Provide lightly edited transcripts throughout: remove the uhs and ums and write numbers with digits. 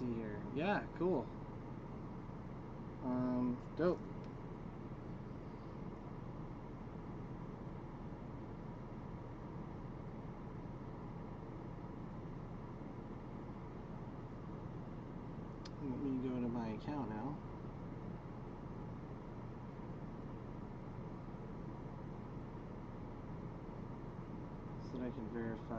see here. Yeah, cool. Dope. Let me go to my account now. So that I can verify.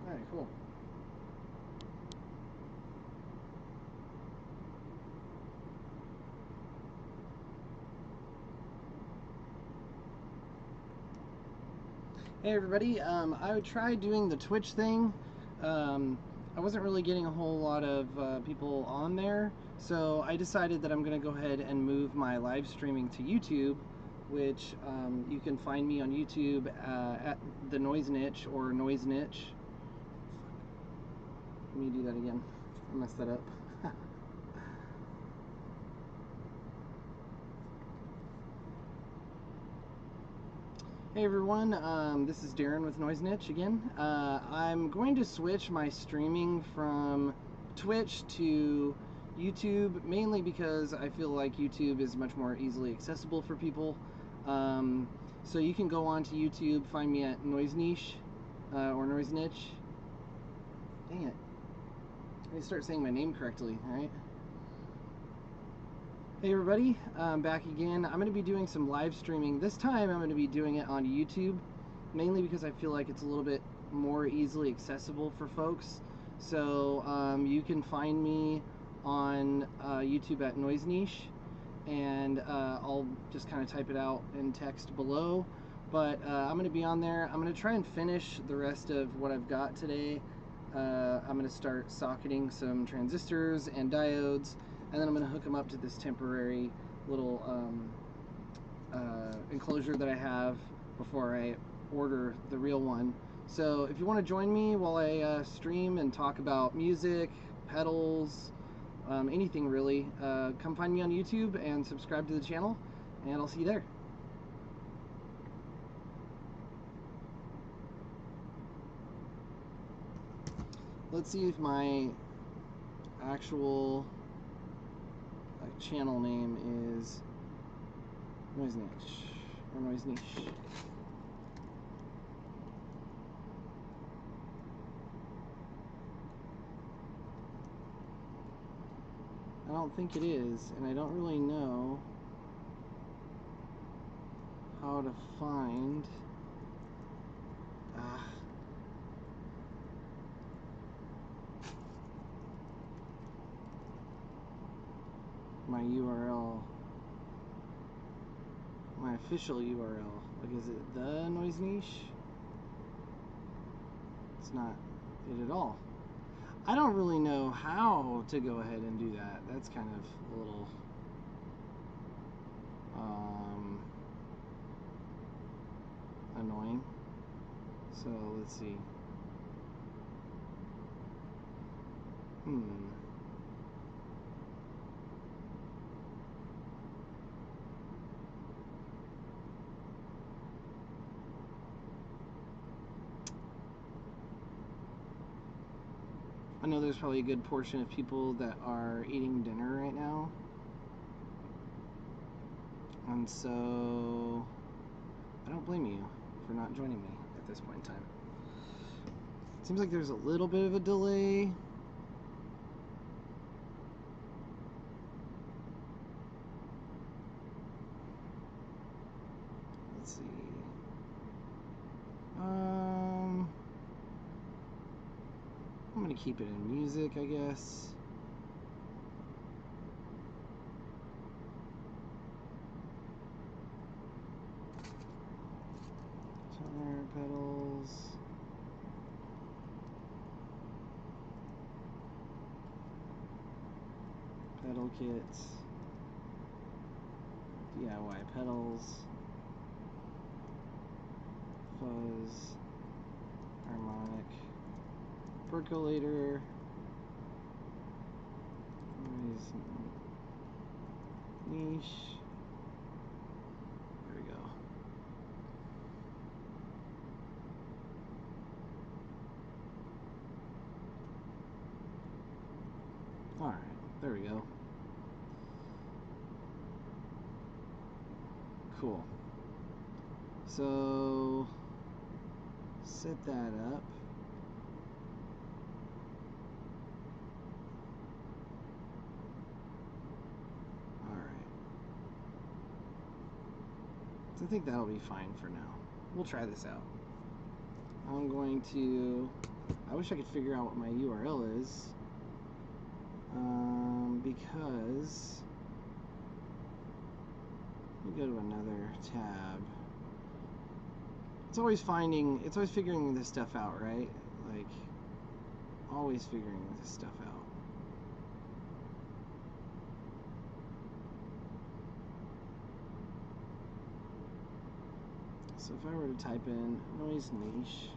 Alright, cool. Hey everybody, I would try doing the Twitch thing. I wasn't really getting a whole lot of people on there, so I decided that I'm going to go ahead and move my live streaming to YouTube, which you can find me on YouTube at the Noize Niche or Noize Niche. Let me do that again. I messed that up. Hey everyone, this is Darren with Noize Niche again. I'm going to switch my streaming from Twitch to YouTube, mainly because I feel like YouTube is much more easily accessible for people. So you can go on to YouTube, find me at Noize Niche or Noize Niche. Dang it. I need to start saying my name correctly, alright? Hey everybody, I'm back again. I'm going to be doing some live streaming. This time I'm going to be doing it on YouTube, mainly because I feel like it's a little bit more easily accessible for folks. So you can find me on YouTube at Noize Niche, and I'll just kind of type it out in text below. But I'm going to be on there. I'm going to try and finish the rest of what I've got today. I'm going to start socketing some transistors and diodes, and then I'm going to hook them up to this temporary little enclosure that I have before I order the real one. So if you want to join me while I stream and talk about music, pedals, anything really, come find me on YouTube and subscribe to the channel, and I'll see you there. Let's see if my actual channel name is Noize Niche or Noize Niche. I don't think it is, and I don't really know how to find my URL, my official URL. Like, is it the Noize Niche? It's not it at all. I don't really know how to go ahead and do that. That's kind of a little annoying. So let's see. I know there's probably a good portion of people that are eating dinner right now, and so I don't blame you for not joining me at this point in time. Seems like there's a little bit of a delay. Let's see. I'm gonna keep it in music, I guess. Toner pedals. Pedal kits. DIY pedals. Fuzz. Harmonic. percolator. Noize niche. There we go. Alright, there we go. Cool. So, set that up. Alright. So I think that'll be fine for now. We'll try this out. I'm going to... I wish I could figure out what my URL is. Because... Let me go to another tab. It's always figuring this stuff out, right? Like, always figuring this stuff out. So if I were to type in Noize niche,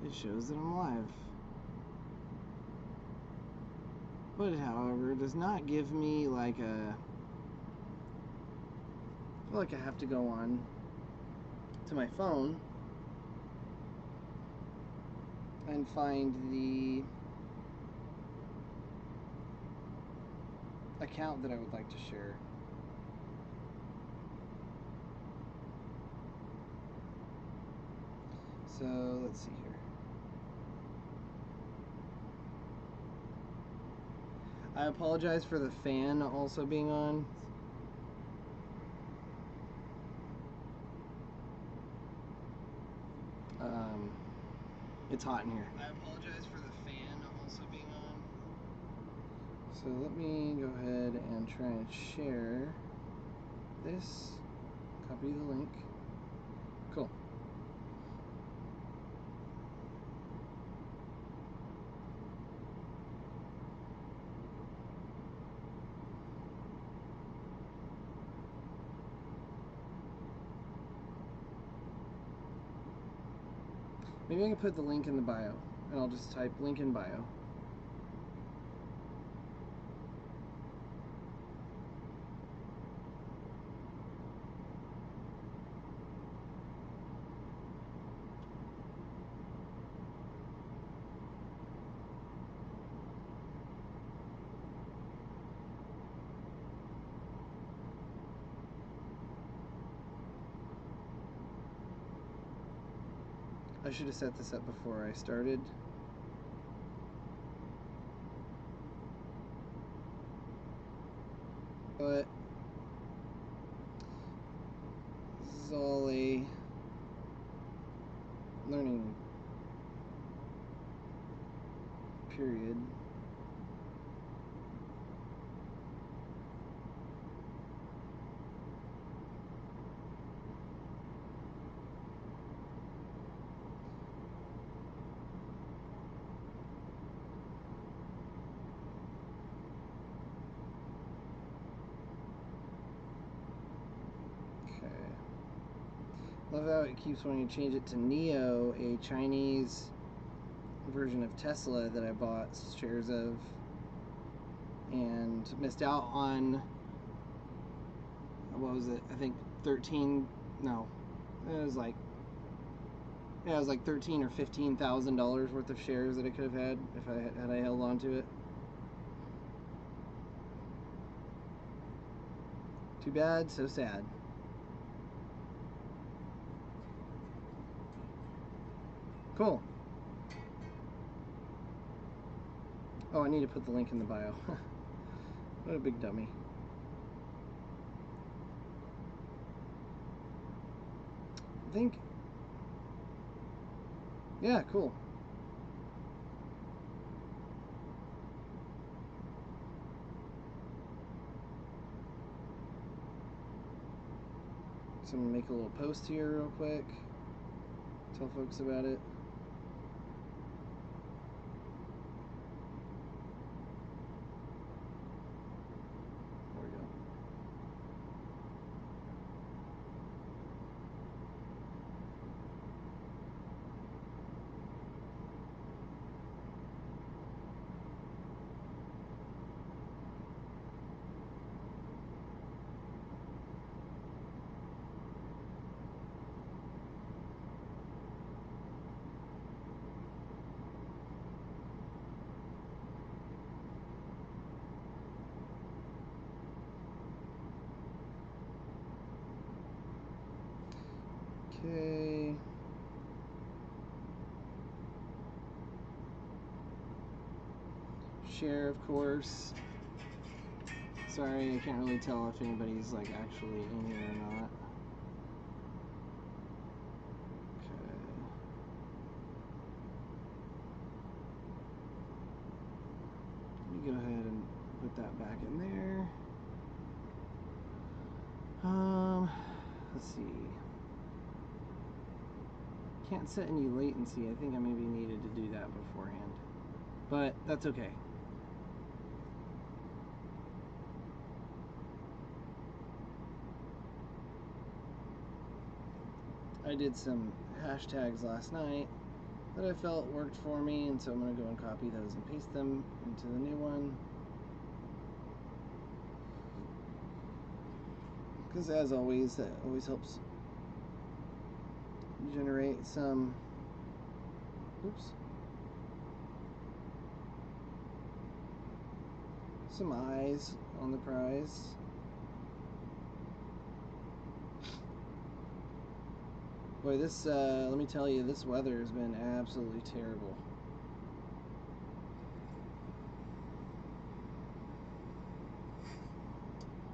it shows that I'm live. But however, it does not give me like a... I feel like I have to go on to my phone and find the account that I would like to share. So let's see here. I apologize for the fan also being on. It's hot in here. I apologize for the fan also being on. So let me go ahead and try and share this. Copy the link. Cool. Maybe I can put the link in the bio, and I'll just type link in bio. I should have set this up before I started. But this is all a learning period. Love how it keeps wanting to change it to Neo, a Chinese version of Tesla that I bought shares of and missed out on, what was it, I think 13, no, it was like, yeah, it was like $13,000 or $15,000 worth of shares that I could have had if I held on to it. Too bad, so sad. Cool. Oh, I need to put the link in the bio. What a big dummy. I think... Yeah, cool. So I'm gonna make a little post here real quick. Tell folks about it. There we go. Okay. Share, of course. Sorry, I can't really tell if anybody's like actually in here or not. Okay. Let me go ahead and put that back in there. Let's see. Can't set any latency. I think I maybe needed to do that beforehand, but that's okay. I did some hashtags last night that I felt worked for me, and so I'm going to go and copy those and paste them into the new one. Because as always, that always helps generate some, some eyes on the prize. Boy, this, let me tell you, this weather has been absolutely terrible.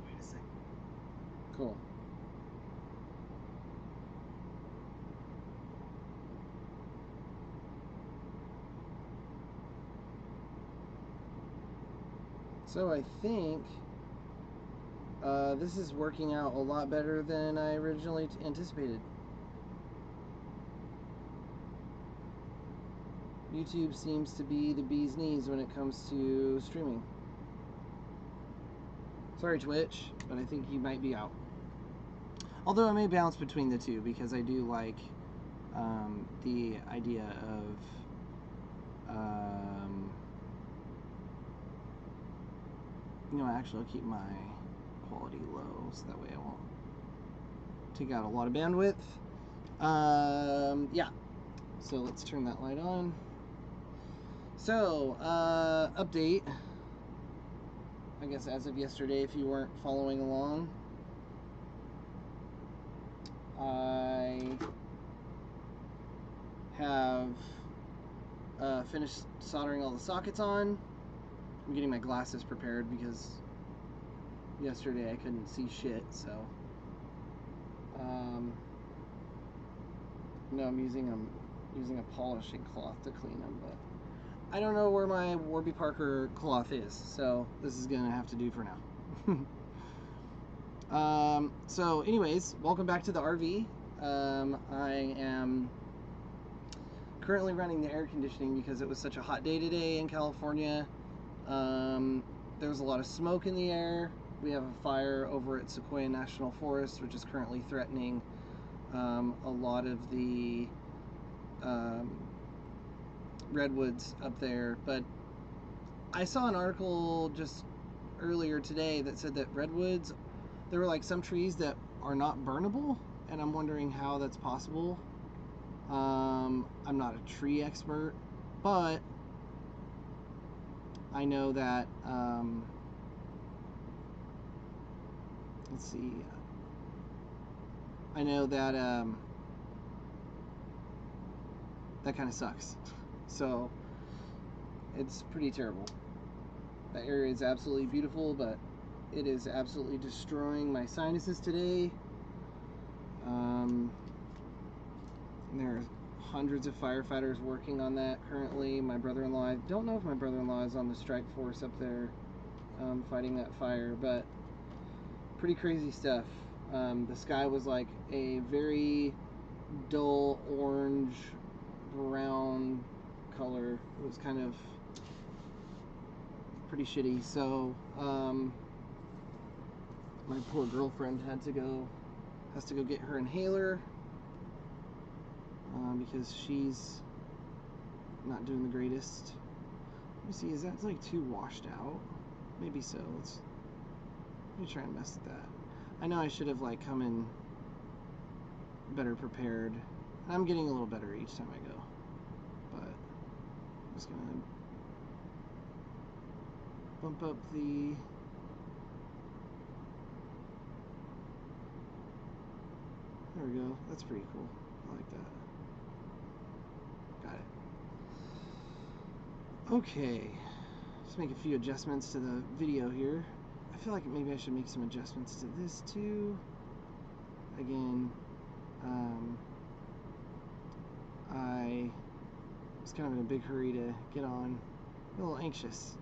Wait a second. Cool. So I think this is working out a lot better than I originally anticipated. YouTube seems to be the bee's knees when it comes to streaming. Sorry, Twitch, but I think you might be out. Although I may bounce between the two because I do like the idea of, you know, actually I'll keep my quality low so that way I won't take out a lot of bandwidth. Yeah, so let's turn that light on. So, update, I guess as of yesterday, if you weren't following along, I have finished soldering all the sockets on. I'm getting my glasses prepared because yesterday I couldn't see shit, so no, I'm using a polishing cloth to clean them, but I don't know where my Warby Parker cloth is, so this is gonna have to do for now. So anyways, welcome back to the RV. I am currently running the air conditioning because it was such a hot day today in California. There was a lot of smoke in the air. We have a fire over at Sequoia National Forest, which is currently threatening a lot of the redwoods up there. But I saw an article just earlier today that said that redwoods, there were like some trees that are not burnable, and I'm wondering how that's possible. I'm not a tree expert, but I know that, let's see, I know that that kind of sucks. So it's pretty terrible. That area is absolutely beautiful, but it is absolutely destroying my sinuses today. There are hundreds of firefighters working on that currently. My brother-in-law, I don't know if my brother-in-law is on the strike force up there fighting that fire, but pretty crazy stuff. The sky was like a very dull orange brown color. It was kind of pretty shitty. So my poor girlfriend has to go get her inhaler because she's not doing the greatest. Let me see, is that like too washed out? Maybe so. Let me try and mess with that. I know I should have like come in better prepared. I'm getting a little better each time I go, but I'm just gonna bump up the There we go. That's pretty cool. I like that. Got it. Okay. Let's make a few adjustments to the video here. I feel like maybe I should make some adjustments to this too. Again, I was kind of in a big hurry to get on. A little anxious.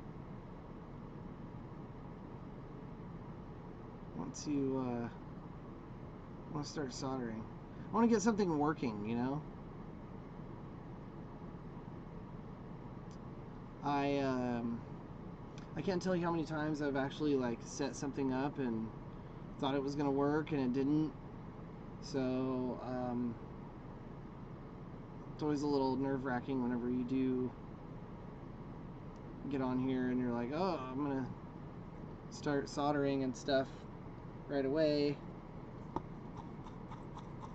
Want to start soldering. I want to get something working, you know. I can't tell you how many times I've actually like set something up and thought it was gonna work and it didn't. So it's always a little nerve-wracking whenever you do get on here and you're like, oh, I'm gonna start soldering and stuff right away.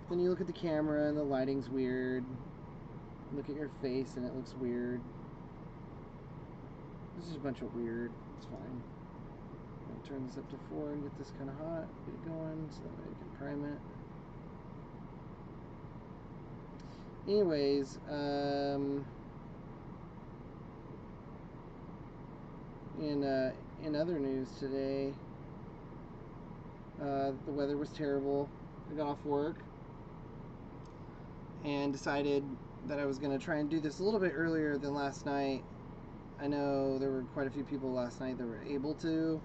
Then you look at the camera and the lighting's weird. Look at your face and it looks weird. This is a bunch of weird. It's fine. I'll turn this up to 4 and get this kind of hot. Get it going so that I can prime it. Anyways, in other news today, the weather was terrible. I got off work and decided that I was going to try and do this a little bit earlier than last night. I know there were quite a few people last night that were able to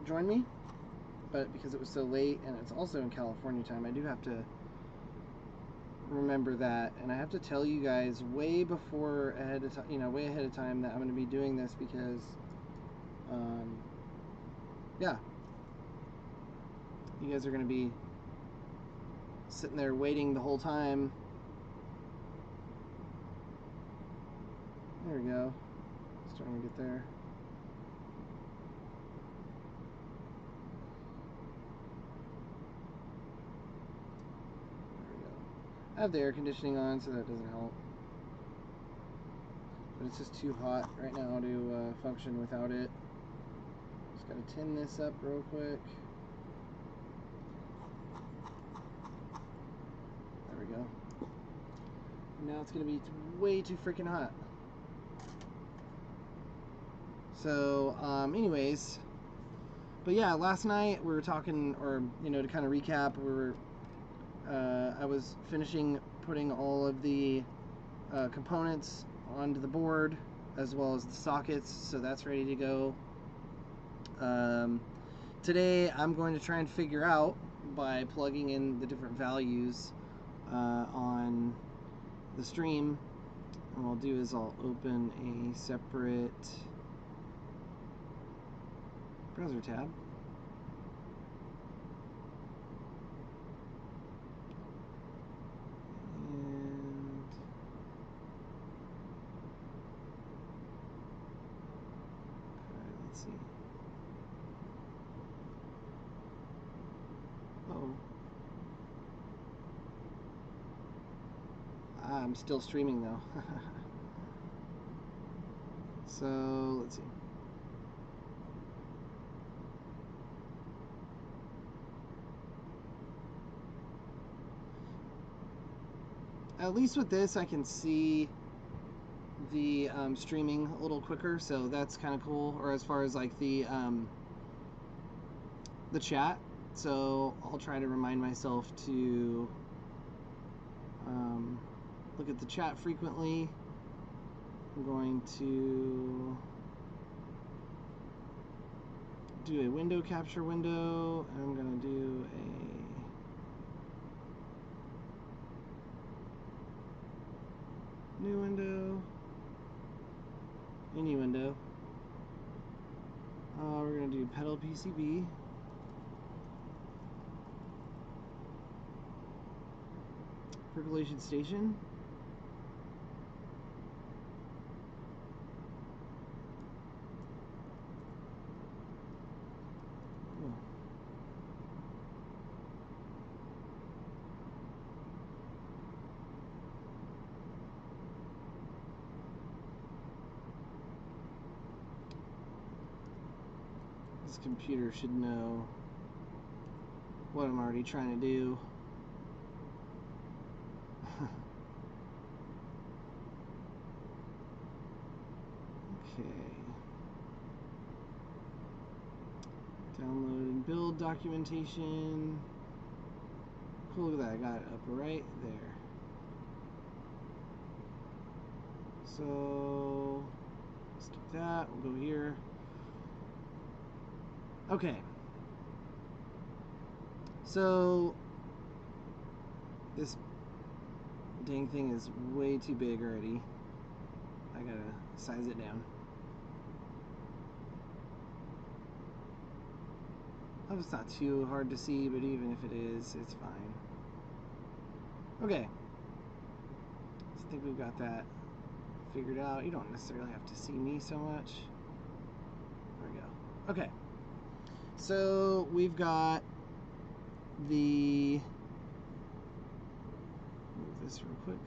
join me, but because it was so late and it's also in California time, I do have to remember that, and I have to tell you guys way ahead of time that I'm going to be doing this because, yeah, you guys are going to be sitting there waiting the whole time. There we go. Starting to get there. There we go. I have the air conditioning on, so that doesn't help. But it's just too hot right now to function without it. Just gotta tin this up real quick. There we go. Now it's gonna be way too freaking hot. So, anyways, but yeah, last night we were talking, or, you know, to kind of recap, I was finishing putting all of the components onto the board, as well as the sockets, so that's ready to go. Today I'm going to try and figure out, by plugging in the different values on the stream, and what I'll do is I'll open a separate browser tab. And let's see. Oh. I'm still streaming though. So let's see. At least with this, I can see the streaming a little quicker, so that's kind of cool. Or as far as like the chat, so I'll try to remind myself to look at the chat frequently. I'm going to do a window capture window, and I'm going to do a new window, any window. We're going to do pedal PCB. Percolation station. Oh. This computer should know what I'm already trying to do. Okay. Download and build documentation. Cool, look at that, I got it up right there. So let's do that. We'll go here. Okay. So this dang thing is way too big already. I gotta size it down. Oh, it's not too hard to see, but even if it is, it's fine. Okay. I think we've got that figured out. You don't necessarily have to see me so much. There we go. Okay. So we've got the, move this real quick.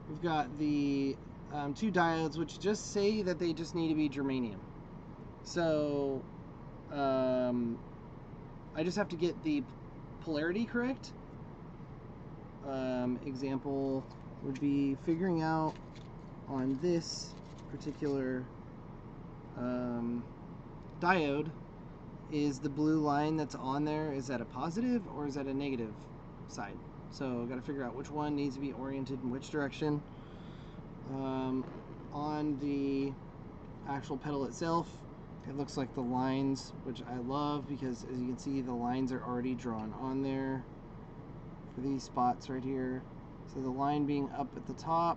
We've got the 2 diodes, which just say that they just need to be germanium. So I just have to get the polarity correct. Example would be figuring out on this particular diode, is the blue line that's on there, is that a positive or is that a negative side? So I've got to figure out which one needs to be oriented in which direction. On the actual pedal itself, it looks like the lines, which I love because as you can see, the lines are already drawn on there for these spots right here. So the line being up at the top,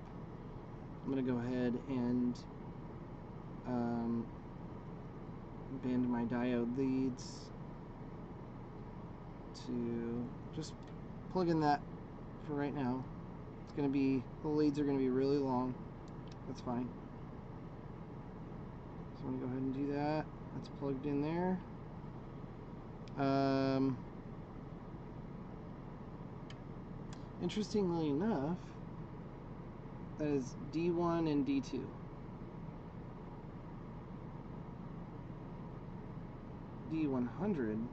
I'm going to go ahead and bend my diode leads to just plug in that for right now. It's going to be, the leads are going to be really long. That's fine. So I'm going to go ahead and do that. That's plugged in there. Interestingly enough, that is D1 and D2. D100.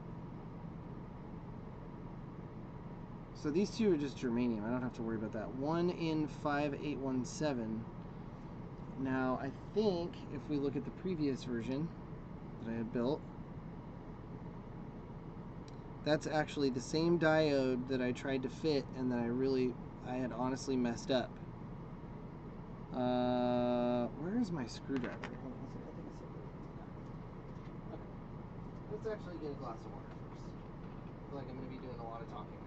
So these two are just germanium. I don't have to worry about that. 1 in 5817. Now, I think if we look at the previous version that I had built, that's actually the same diode that I tried to fit and that I had honestly messed up. Where is my screwdriver? Hold on a second. I think it's over there. Okay. Let's actually get a glass of water first. I feel like I'm going to be doing a lot of talking right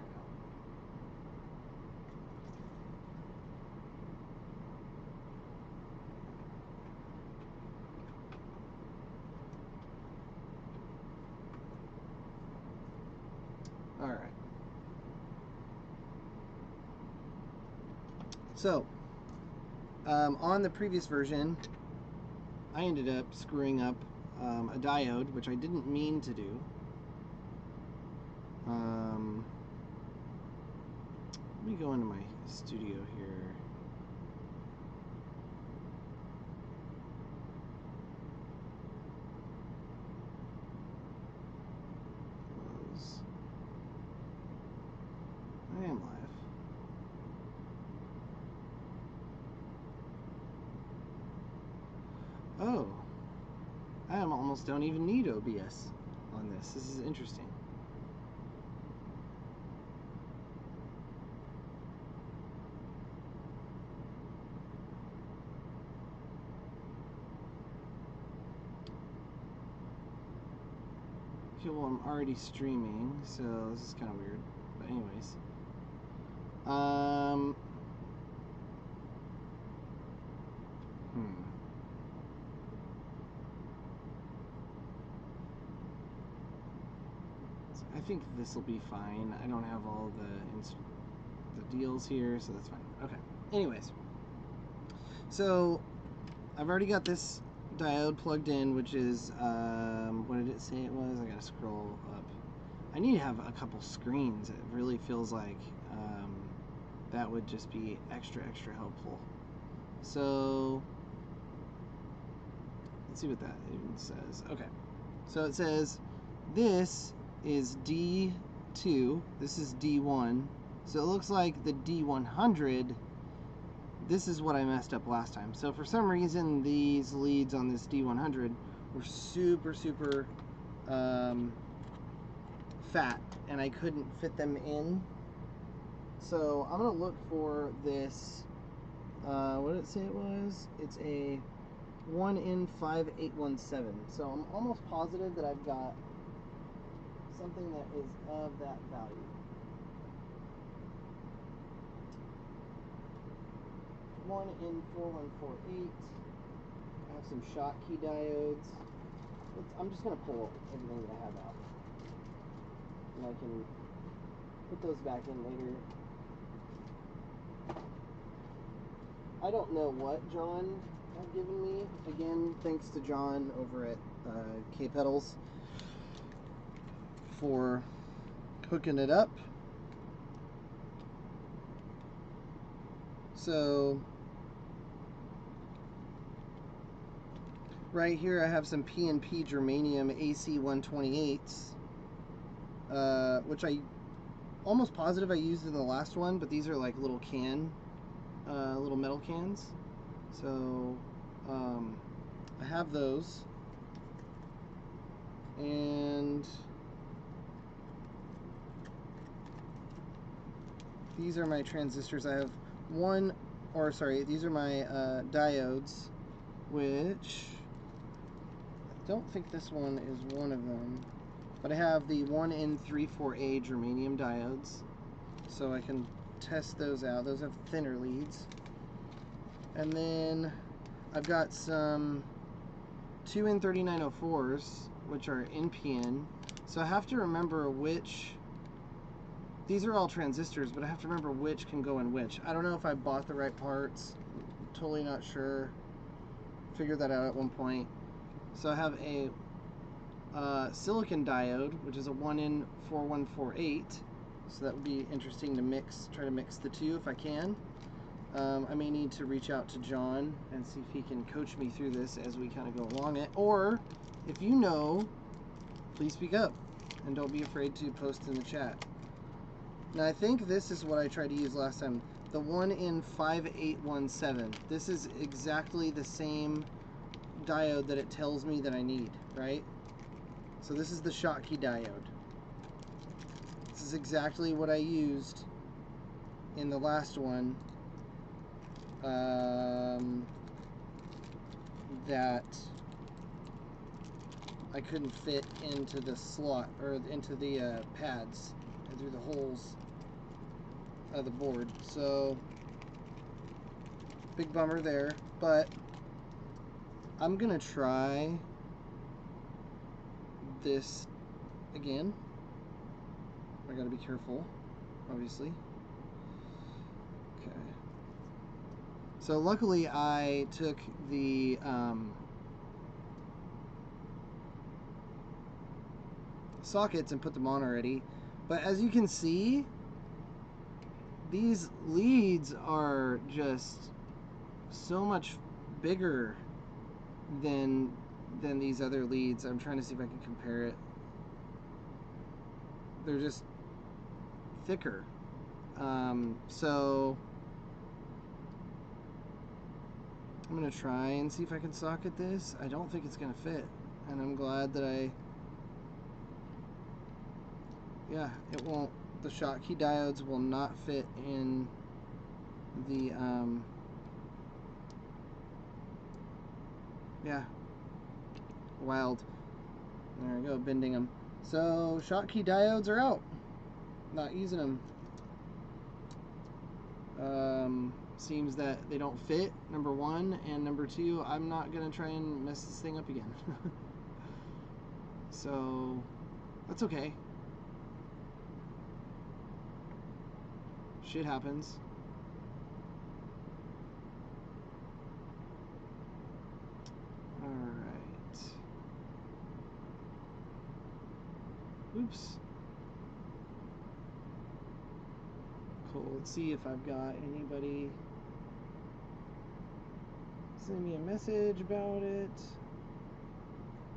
now. Alright. So, on the previous version, I ended up screwing up a diode, which I didn't mean to do. Let me go into my studio here. Close. I am live. Oh, I almost don't even need OBS on this. This is interesting. Okay, well, I'm already streaming, so this is kind of weird. But anyways. I think this will be fine. I don't have all the deals here, so that's fine. Okay. Anyways. So, I've already got this diode plugged in, which is, what did it say it was? I gotta scroll up. I need to have a couple screens. It really feels like that would just be extra helpful. So, let's see what that even says. Okay. So it says, this is D2. This is D1. So it looks like the D100, this is what I messed up last time. So for some reason, these leads on this D100 were super, super fat, and I couldn't fit them in. So I'm going to look for this, what did it say it was? It's a 1N5817. So I'm almost positive that I've got something that is of that value. 1N4148. I have some Schottky diodes. I'm just going to pull everything that I have out, and I can put those back in later. I don't know what John had given me. Again, thanks to John over at K-Pedals for hooking it up. So right here I have some P&P germanium AC 128s, which I almost positive I used in the last one, but these are like little little metal cans. So I have those, and these are my transistors. I have these are my diodes, which I don't think this one is one of them, but I have the 1N34A germanium diodes, so I can test those out. Those have thinner leads. And then I've got some 2N3904s, which are NPN. So I have to remember which, these are all transistors, but I have to remember which can go in which. I don't know if I bought the right parts. I'm totally not sure. Figured that out at one point. So I have a silicon diode, which is a 1N4148. So that would be interesting to try to mix the two if I can. I may need to reach out to John and see if he can coach me through this as we kind of go along it. Or, if you know, please speak up. And don't be afraid to post in the chat. Now, I think this is what I tried to use last time. The 1N5817. This is exactly the same diode that it tells me that I need, right? So this is the Schottky diode. This is exactly what I used in the last one that I couldn't fit into the slot, or into the pads, and through the holes of the board. So big bummer there, but I'm gonna try this again. I gotta be careful, obviously. Okay. So luckily I took the sockets and put them on already, but as you can see, these leads are just so much bigger than these other leads. I'm trying to see if I can compare it. They're just thicker. So I'm gonna try and see if I can socket this. I don't think it's gonna fit, and I'm glad that it won't. The Schottky diodes will not fit in the wild. There we go, bending them. So Schottky diodes are out. Not using them. Seems that they don't fit, number one, and number two, I'm not gonna try and mess this thing up again. So that's okay. Shit happens. Alright. Oops. Cool, let's see if I've got anybody send me a message about it.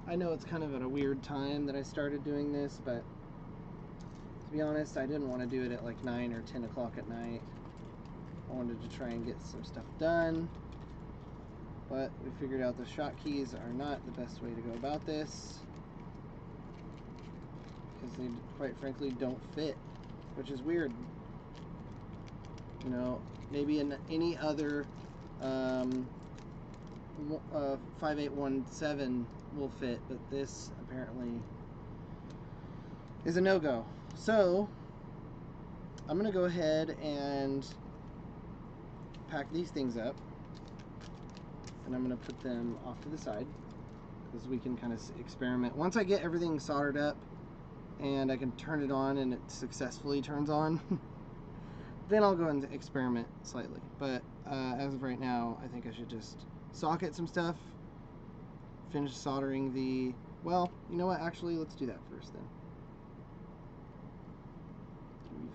I know it's kind of at a weird time that I started doing this, but be honest, I didn't want to do it at like 9 or 10 o'clock at night. I wanted to try and get some stuff done, but we figured out the shot keys are not the best way to go about this, because they quite frankly don't fit, which is weird. You know, maybe in any other 5817 will fit, but this apparently is a no-go. So I'm gonna go ahead and pack these things up, and I'm gonna put them off to the side because we can kind of experiment. Once I get everything soldered up and I can turn it on and it successfully turns on, then I'll go and experiment slightly. But as of right now, I think I should just socket some stuff, finish soldering the, well, you know what, actually let's do that first then.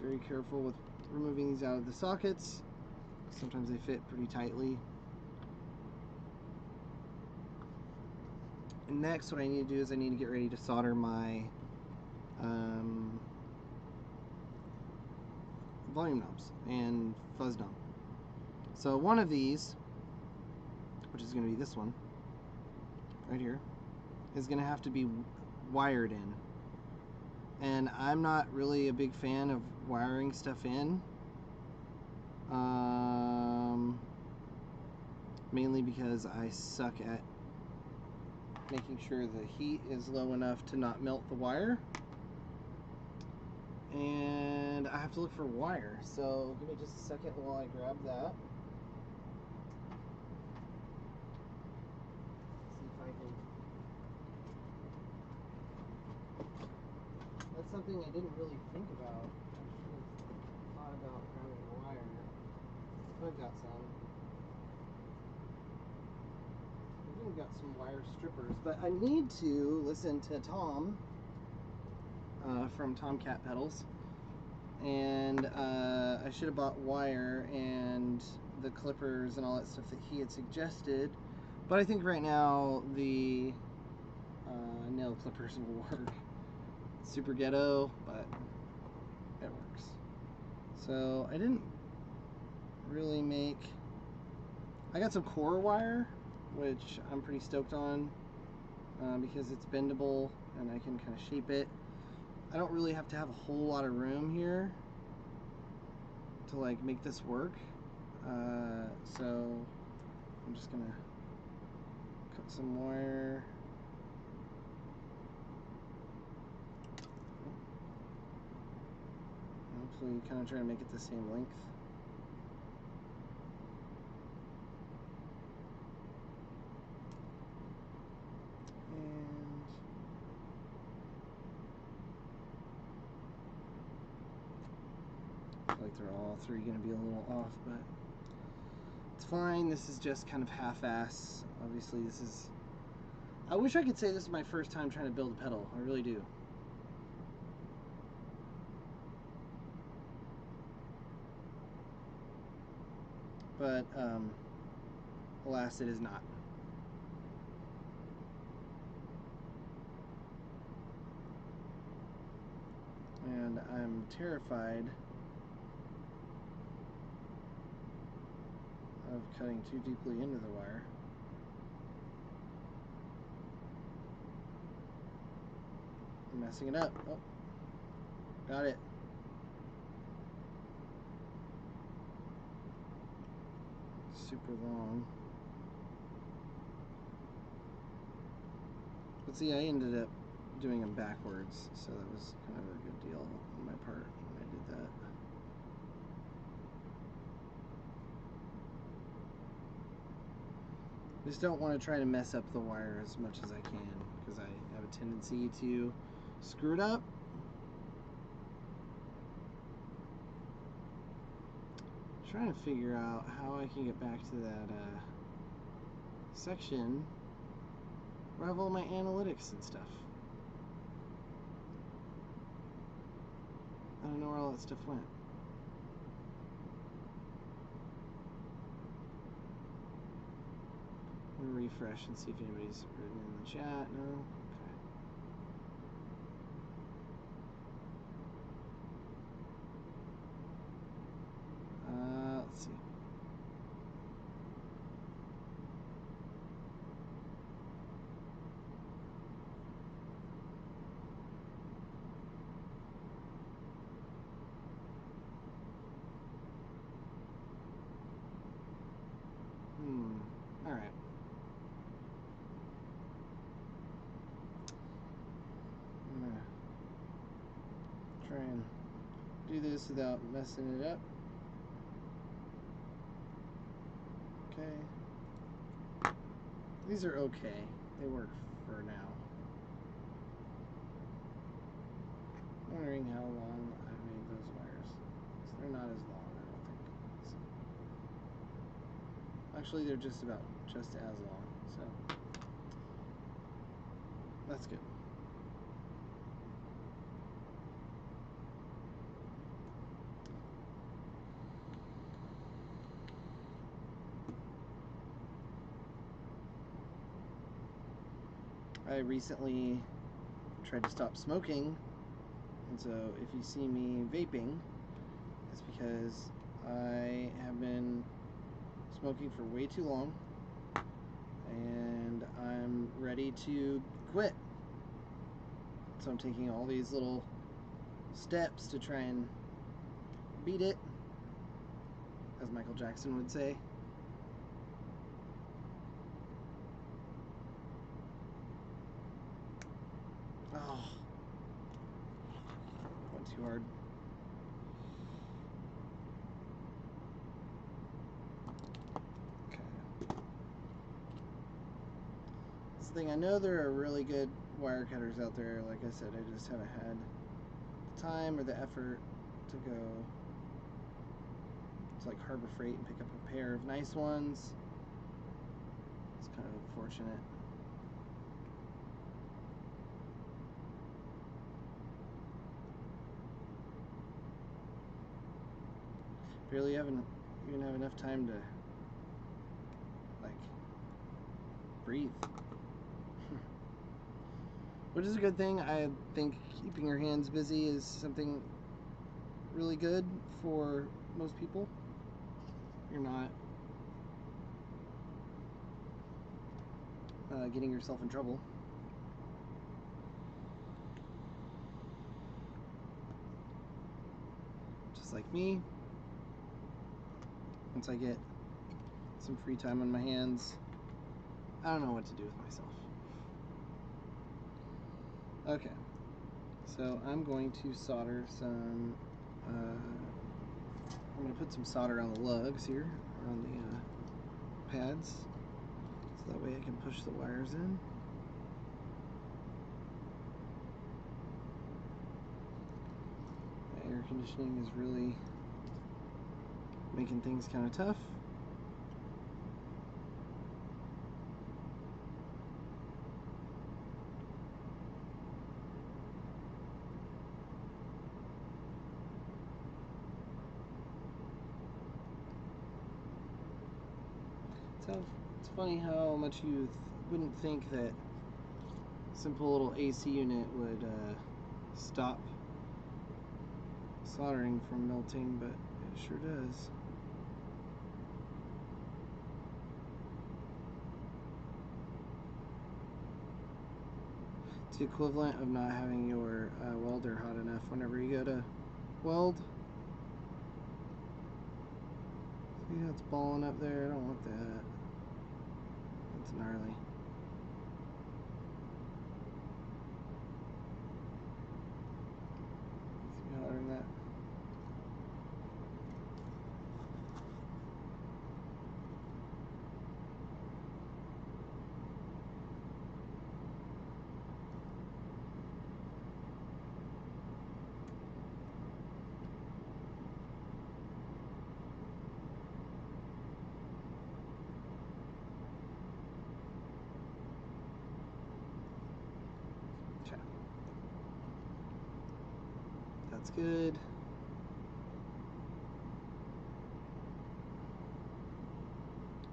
Be very careful with removing these out of the sockets. Sometimes they fit pretty tightly. And next what I need to do is I need to get ready to solder my volume knobs and fuzz knob. So one of these, which is going to be this one right here, is going to have to be wired in. And I'm not really a big fan of wiring stuff in, mainly because I suck at making sure the heat is low enough to not melt the wire, and I have to look for wire. So give me just a second while I grab that. See if I can. That's something I didn't really think about. I should have thought about grabbing wire. I've got some. I've even got some wire strippers, but I need to listen to Tom from Tomcat Pedals, and I should have bought wire and the clippers and all that stuff that he had suggested, but I think right now the nail clippers will work. Super ghetto, but it works. So I didn't really make, I got some core wire, which I'm pretty stoked on because it's bendable and I can kind of shape it. I don't really have to have a whole lot of room here to like make this work, so I'm just gonna cut some wire. Hopefully kind of try to make it the same length. Like they're all three going to be a little off, but it's fine. This is just kind of half-ass. Obviously this is, I wish I could say this is my first time trying to build a pedal. I really do. But alas, it is not. And I'm terrified of cutting too deeply into the wire. I'm messing it up. Oh, got it. Super long. But see, I ended up doing them backwards, so that was kind of a good deal on my part when I did that. Just don't want to try to mess up the wire as much as I can, because I have a tendency to screw it up. I'm trying to figure out how I can get back to that section where I have all my analytics and stuff. I don't know where all that stuff went. I'm gonna refresh and see if anybody's written in the chat. No? Okay. Alright. I'm gonna try and do this without messing it up. Okay. These are okay. They work for now. I'm wondering how long I made those wires. They're not as long, I don't think. So, actually, they're just as long. So that's good. I recently tried to stop smoking, and so if you see me vaping, it's because I have been smoking for way too long, and I'm ready to quit. So I'm taking all these little steps to try and beat it, as Michael Jackson would say. Oh, went too hard. Okay. That's the thing. I know there are really good wire cutters out there. Like I said, I just haven't had the time or the effort to go to like Harbor Freight and pick up a pair of nice ones. It's kind of unfortunate. Barely even have enough time to like breathe. Which is a good thing. I think keeping your hands busy is something really good for most people. You're not getting yourself in trouble. Just like me. Once I get some free time on my hands, I don't know what to do with myself. Okay, so I'm going to solder some, I'm going to put some solder on the lugs here, on the pads, so that way I can push the wires in. The air conditioning is really making things kind of tough. So it's funny how much you wouldn't think that simple little AC unit would stop soldering from melting, but it sure does. It's the equivalent of not having your welder hot enough whenever you go to weld. See how it's balling up there? I don't want that. That's gnarly. See how hotter that? That's good.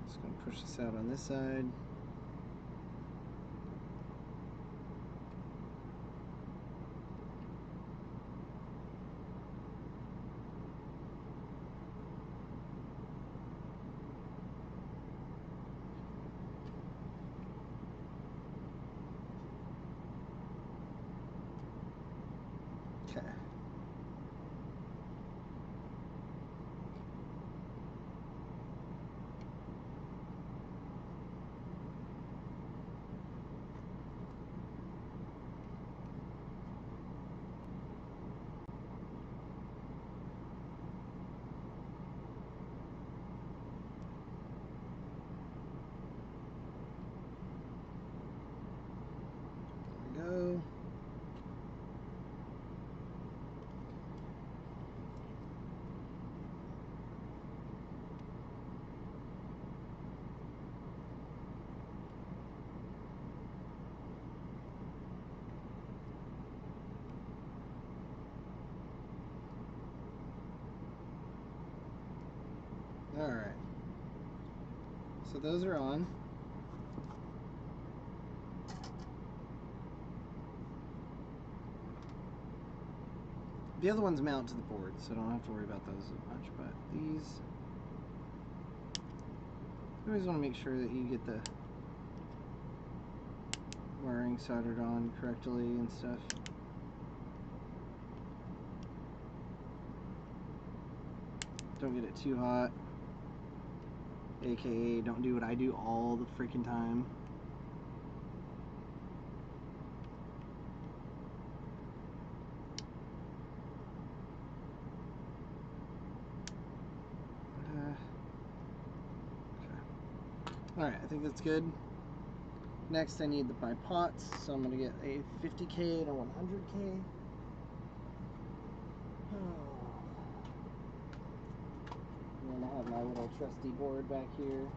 Just going to push this out on this side. Okay. Alright. So those are on. The other ones mount to the board, so I don't have to worry about those as much, but these... You always want to make sure that you get the wiring soldered on correctly and stuff. Don't get it too hot. AKA, don't do what I do all the freaking time. Alright, I think that's good. Next I need my pots, so I'm going to get a 50K and a 100K. And then I have my little trusty board back here.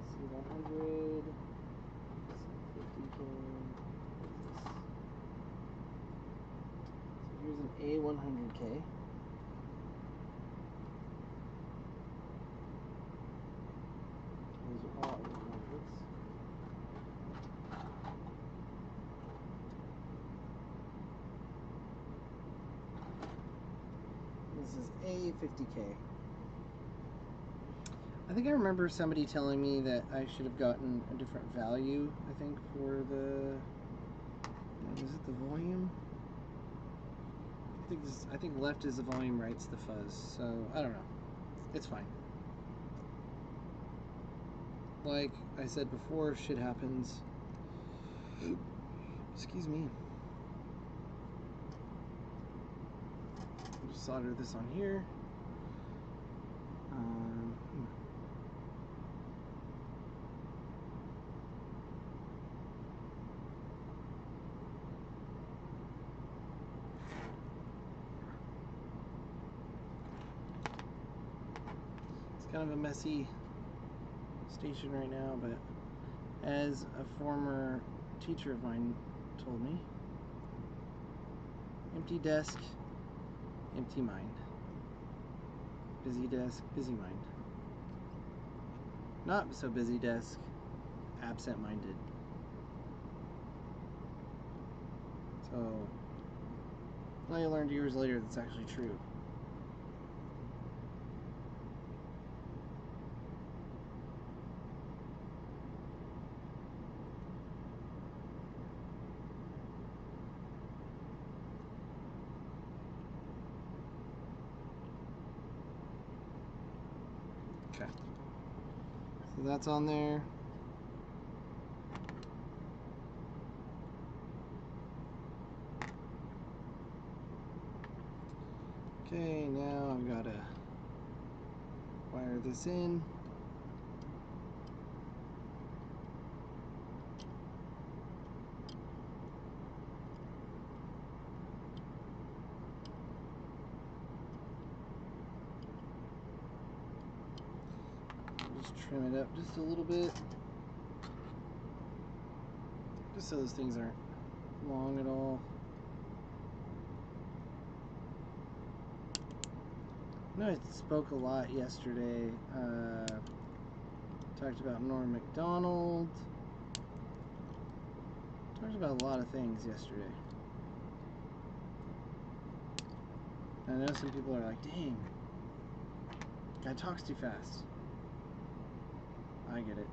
C100, 50K. So here's an A100K. Those are all A100s. This is A50K. I think I remember somebody telling me that I should have gotten a different value, I think, for the... Is it the volume? I think left is the volume, right's the fuzz, so I don't know. It's fine. Like I said before, shit happens. Excuse me. Just solder this on here. It's kind of a messy station right now, but as a former teacher of mine told me, empty desk, empty mind. Busy desk, busy mind. Not so busy desk, absent-minded. So, I learned years later that's actually true. Okay. So that's on there. Okay, now I've got to wire this in. Just trim it up just a little bit, just so those things aren't long at all. I know I spoke a lot yesterday. Talked about Norm Macdonald. Talked about a lot of things yesterday. I know some people are like, dang, guy talks too fast. I get it.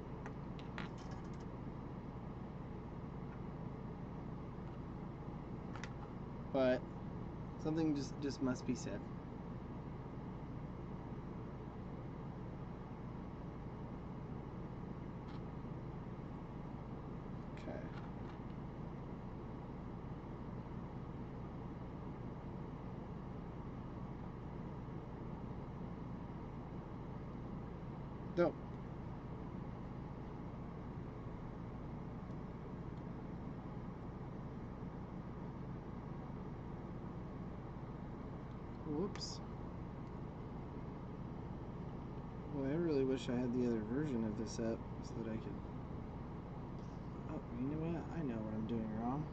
But something just must be said. Okay. Dope. Whoops. Boy, I really wish I had the other version of this up so that I could... Oh, you know what? I know what I'm doing wrong.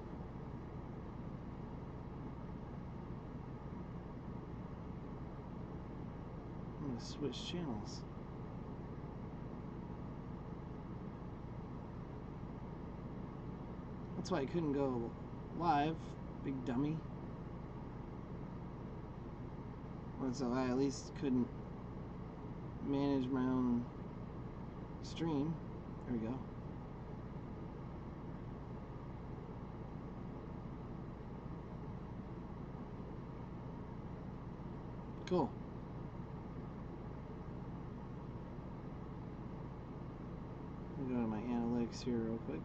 I'm gonna switch channels. That's why I couldn't go live, big dummy. Or so I at least couldn't manage my own stream. There we go. Cool. Let me go to my analytics here real quick.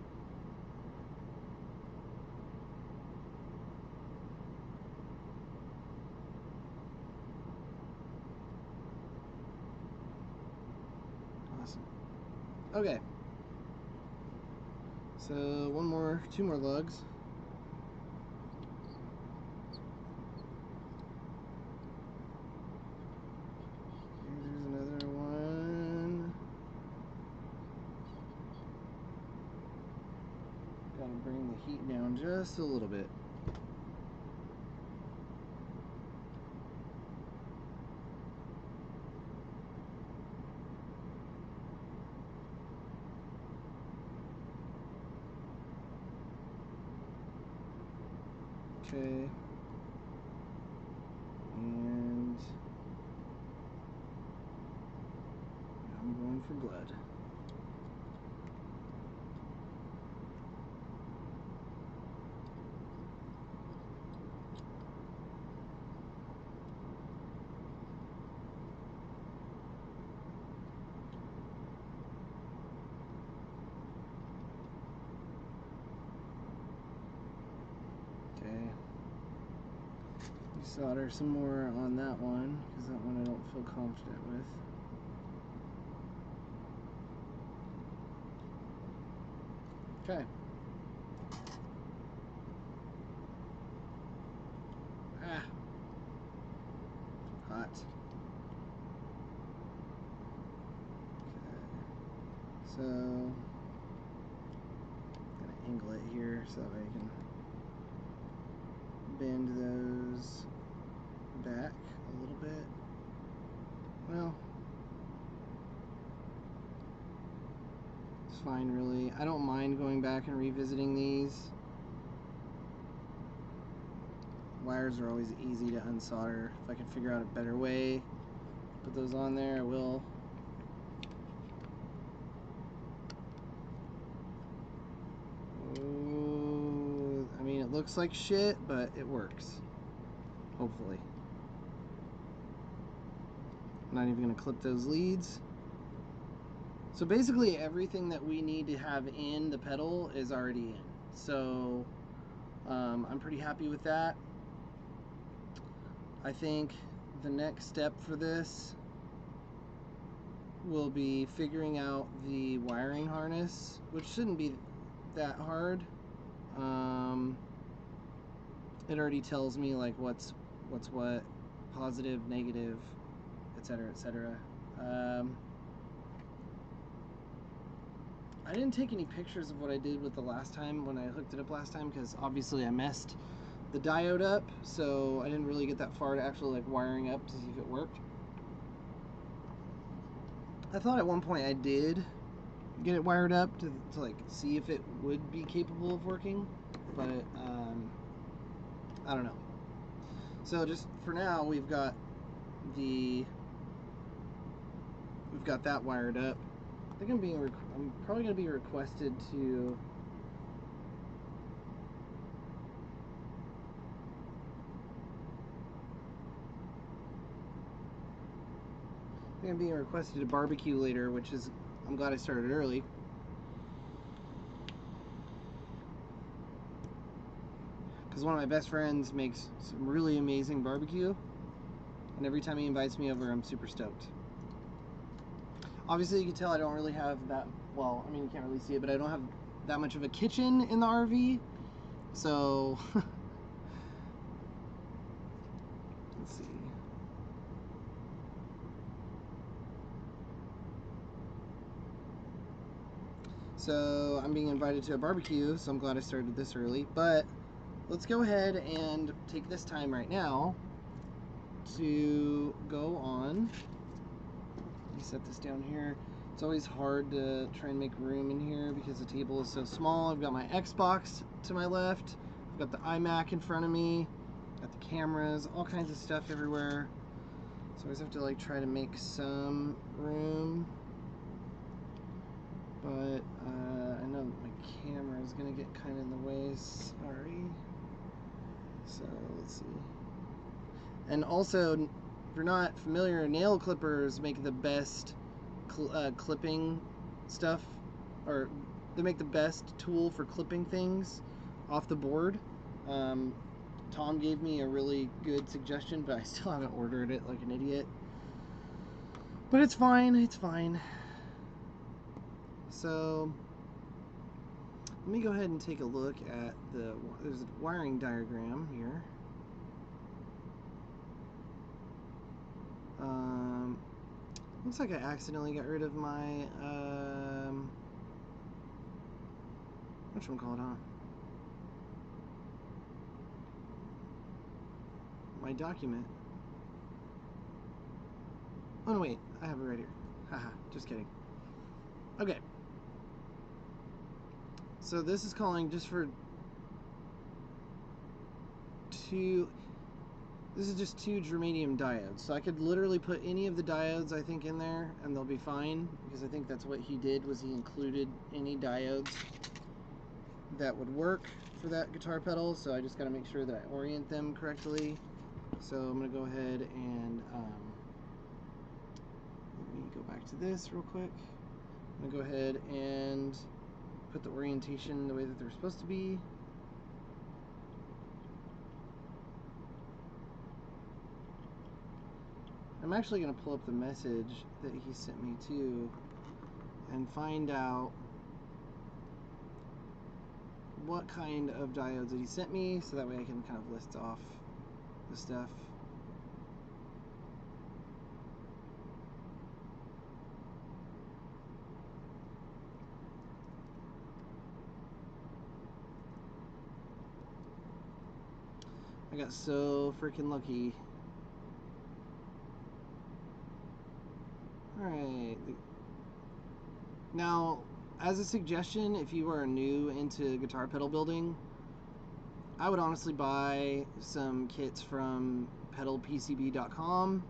Awesome. Okay. So two more lugs. There's another one. Gotta bring the heat down just a little bit. Okay. And I'm going for blood. Okay. Solder some more on that one, because that one I don't feel confident with. Okay. Ah. Hot. Okay. So, I'm gonna angle it here so that I can bend those back a little bit. Well, it's fine really. I don't mind going back and revisiting these. Wires are always easy to unsolder. If I can figure out a better way to put those on there, I will. Ooh, I mean, it looks like shit, but it works. Hopefully. I'm not even going to clip those leads. So basically everything that we need to have in the pedal is already in. So I'm pretty happy with that. I think the next step for this will be figuring out the wiring harness, which shouldn't be that hard. It already tells me like what's what, positive, negative, etc., etc. I didn't take any pictures of what I did with the last time when I hooked it up last time, because obviously I messed the diode up, so I didn't really get that far to actually like wiring up to see if it worked. I thought at one point I did get it wired up to like see if it would be capable of working, but I don't know. So just for now, we've got that wired up. I think I'm probably going to be requested to I'm being requested to barbecue later, which is, I'm glad I started early. Because one of my best friends makes some really amazing barbecue, and every time he invites me over, I'm super stoked. Obviously, you can tell I don't really have that, well, I mean, you can't really see it, but I don't have that much of a kitchen in the RV, so let's see. So I'm being invited to a barbecue, so I'm glad I started this early, but let's go ahead and take this time right now to go on me set this down here. It's always hard to try and make room in here because the table is so small. I've got my Xbox to my left. I've got the iMac in front of me. Got the cameras, all kinds of stuff everywhere. So I always have to like try to make some room. But I know that my camera is gonna get kind of in the way. Sorry. So let's see. And also, if you're not familiar, nail clippers make the best clipping stuff, or they make the best tool for clipping things off the board. Tom gave me a really good suggestion, but I still haven't ordered it like an idiot. But it's fine, it's fine. So let me go ahead and take a look at there's a wiring diagram here. Looks like I accidentally got rid of my whatchamacallit, huh? My document. Oh no, wait, I have it right here. Haha, just kidding. Okay. So this is calling just for this is just 2 germanium diodes. So I could literally put any of the diodes I think in there and they'll be fine, because I think that's what he did, was he included any diodes that would work for that guitar pedal. So I just got to make sure that I orient them correctly. So I'm going to go ahead and let me go back to this real quick. I'm going to go ahead and put the orientation the way that they're supposed to be. I'm actually going to pull up the message that he sent me too and find out what kind of diodes that he sent me, so that way I can kind of list off the stuff. I got so freaking lucky. Alright. Now, as a suggestion, if you are new into guitar pedal building, I would honestly buy some kits from pedalpcb.com.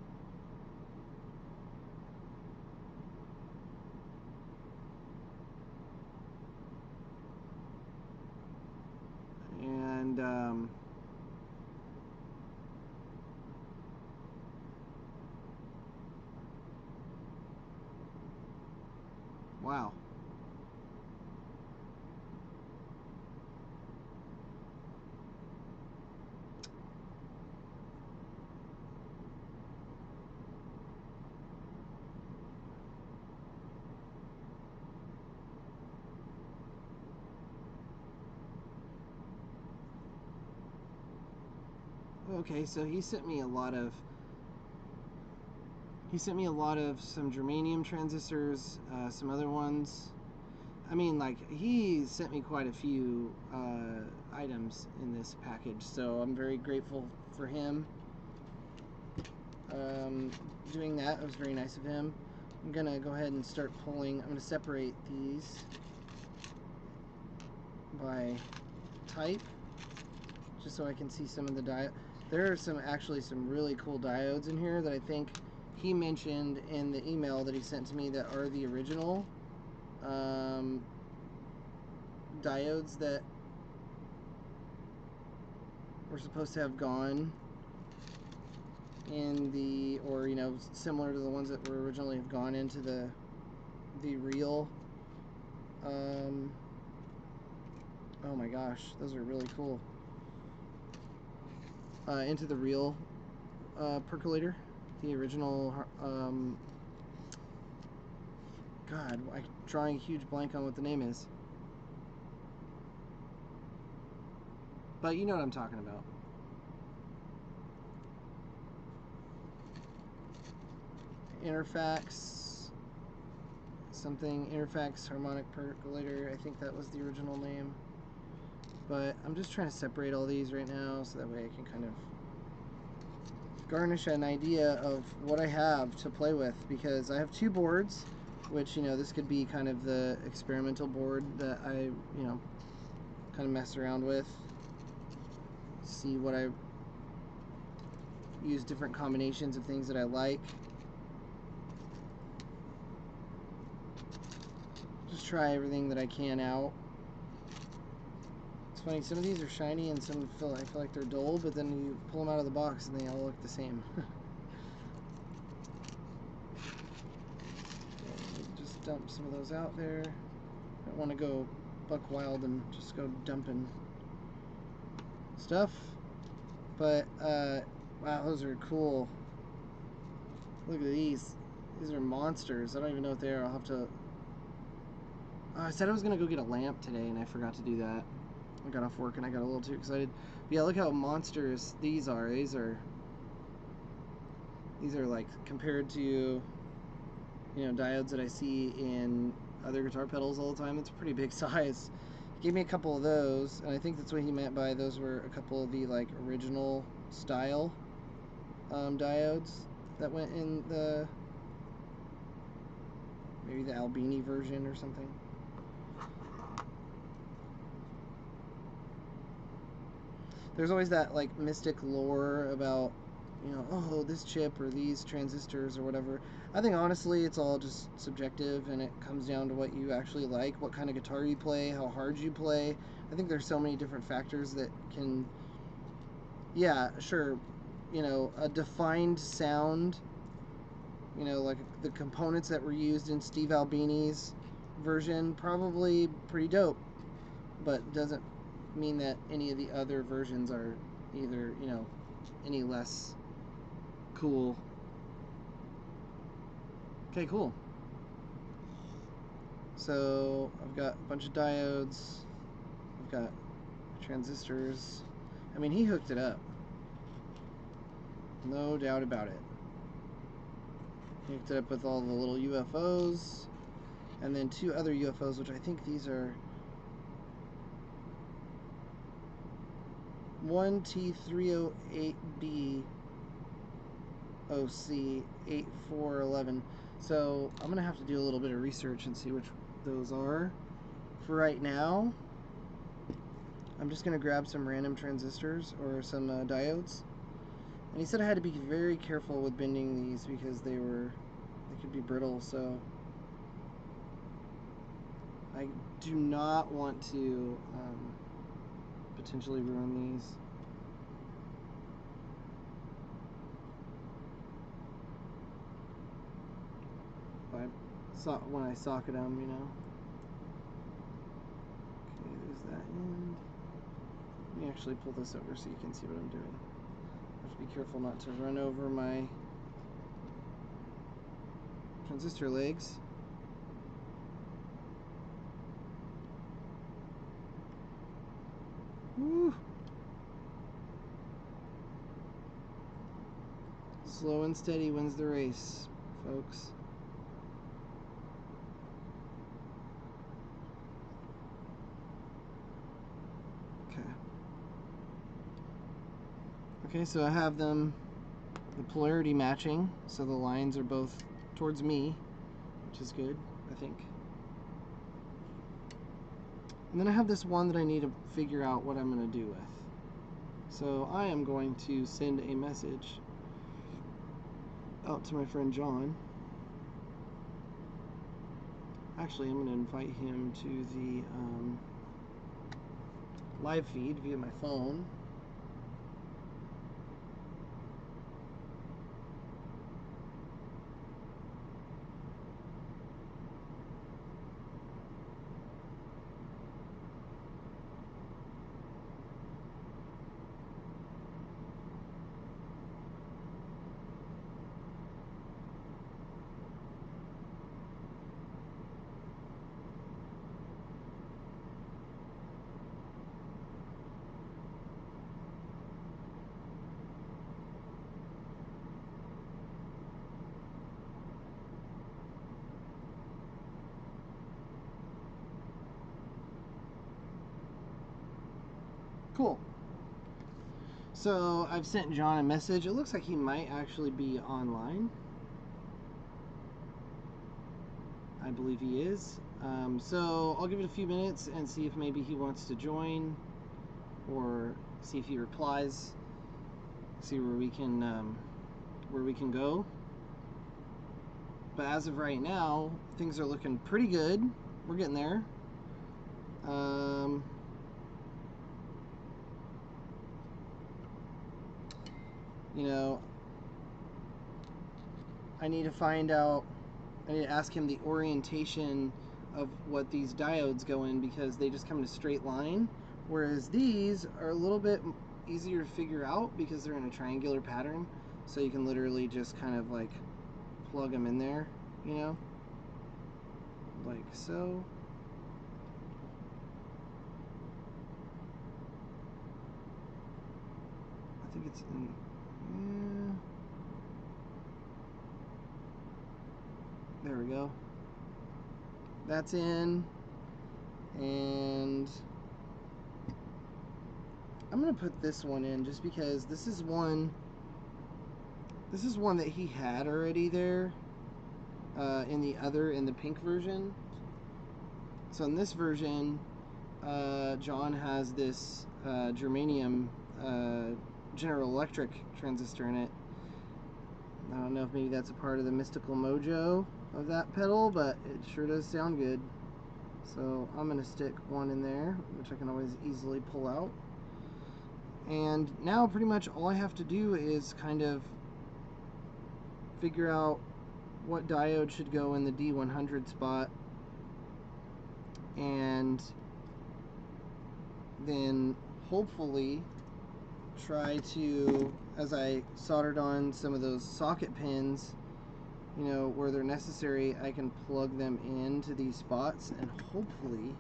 And wow. Okay, so he sent me a lot of some germanium transistors, some other ones. I mean, like, he sent me quite a few items in this package, so I'm very grateful for him doing that. It was very nice of him. I'm gonna go ahead and start pulling. I'm gonna separate these by type, just so I can see some of the diode. There are actually some really cool diodes in here that I think he mentioned in the email that he sent to me that are the original diodes that were supposed to have gone in the, or you know, similar to the ones that were originally have gone into the real. Oh my gosh, those are really cool. Into the real percolator, the original. God, I'm drawing a huge blank on what the name is. But you know what I'm talking about. Interfax, something, Interfax harmonic percolator. I think that was the original name. But I'm just trying to separate all these right now so that way I can kind of garnish an idea of what I have to play with, because I have two boards, which, you know, this could be kind of the experimental board that I, you know, kind of mess around with, see what I use, different combinations of things that I like. Just try everything that I can out. It's funny, some of these are shiny and some I feel like they're dull, but then you pull them out of the box and they all look the same. Just dump some of those out there. I don't want to go buck wild and just go dumping stuff. But, wow, those are cool. Look at these. These are monsters. I don't even know what they are. I'll have to... Oh, I said I was going to go get a lamp today, and I forgot to do that. I got off work, and I got a little too excited. But yeah, look how monstrous these are. These are like, compared to, you know, diodes that I see in other guitar pedals all the time, it's a pretty big size. He gave me a couple of those, and I think that's what he meant by those were a couple of the, like, original style diodes that went in the, maybe the Albini version or something. There's always that, like, mystic lore about, you know, oh, this chip or these transistors or whatever. I think honestly it's all just subjective, and it comes down to what you actually like, what kind of guitar you play, how hard you play. I think there's so many different factors that can, yeah, sure, you know, a defined sound, you know, like the components that were used in Steve Albini's version, probably pretty dope, but doesn't mean that any of the other versions are either, you know, any less cool. Okay, cool. So I've got a bunch of diodes, I've got transistors. I mean, he hooked it up, no doubt about it. He hooked it up with all the little UFOs, and then two other UFOs, which I think these are 1T308B OC 8411. So I'm gonna have to do a little bit of research and see which those are. For right now, I'm just gonna grab some random transistors or some diodes. And he said I had to be very careful with bending these because they could be brittle. So I do not want to potentially ruin these. When I socket them, you know. Okay, there's that end. Let me actually pull this over so you can see what I'm doing. I have to be careful not to run over my transistor legs. Woo! Slow and steady wins the race, folks. Okay, so I have them, the polarity matching, so the lines are both towards me, which is good, I think. And then I have this one that I need to figure out what I'm going to do with. So I am going to send a message out to my friend John. Actually, I'm going to invite him to the live feed via my phone. Cool. So I've sent John a message. It looks like he might actually be online. I believe he is. So I'll give it a few minutes and see if maybe he wants to join, or see if he replies. See where we can go. But as of right now, things are looking pretty good. We're getting there. You know, I need to find out, I need to ask him the orientation of what these diodes go in, because they just come in a straight line, whereas these are a little bit easier to figure out because they're in a triangular pattern, so you can literally just kind of like plug them in there, you know, like so. I think it's in, yeah. There we go. That's in, and I'm gonna put this one in just because this is one that he had already there in the pink version. So in this version, John has this germanium General Electric transistor in it. I don't know if maybe that's a part of the mystical mojo of that pedal, but it sure does sound good. So I'm going to stick one in there, which I can always easily pull out. And now pretty much all I have to do is kind of figure out what diode should go in the D100 spot, and then hopefully try to, as I soldered on some of those socket pins, you know, where they're necessary, I can plug them into these spots, and hopefully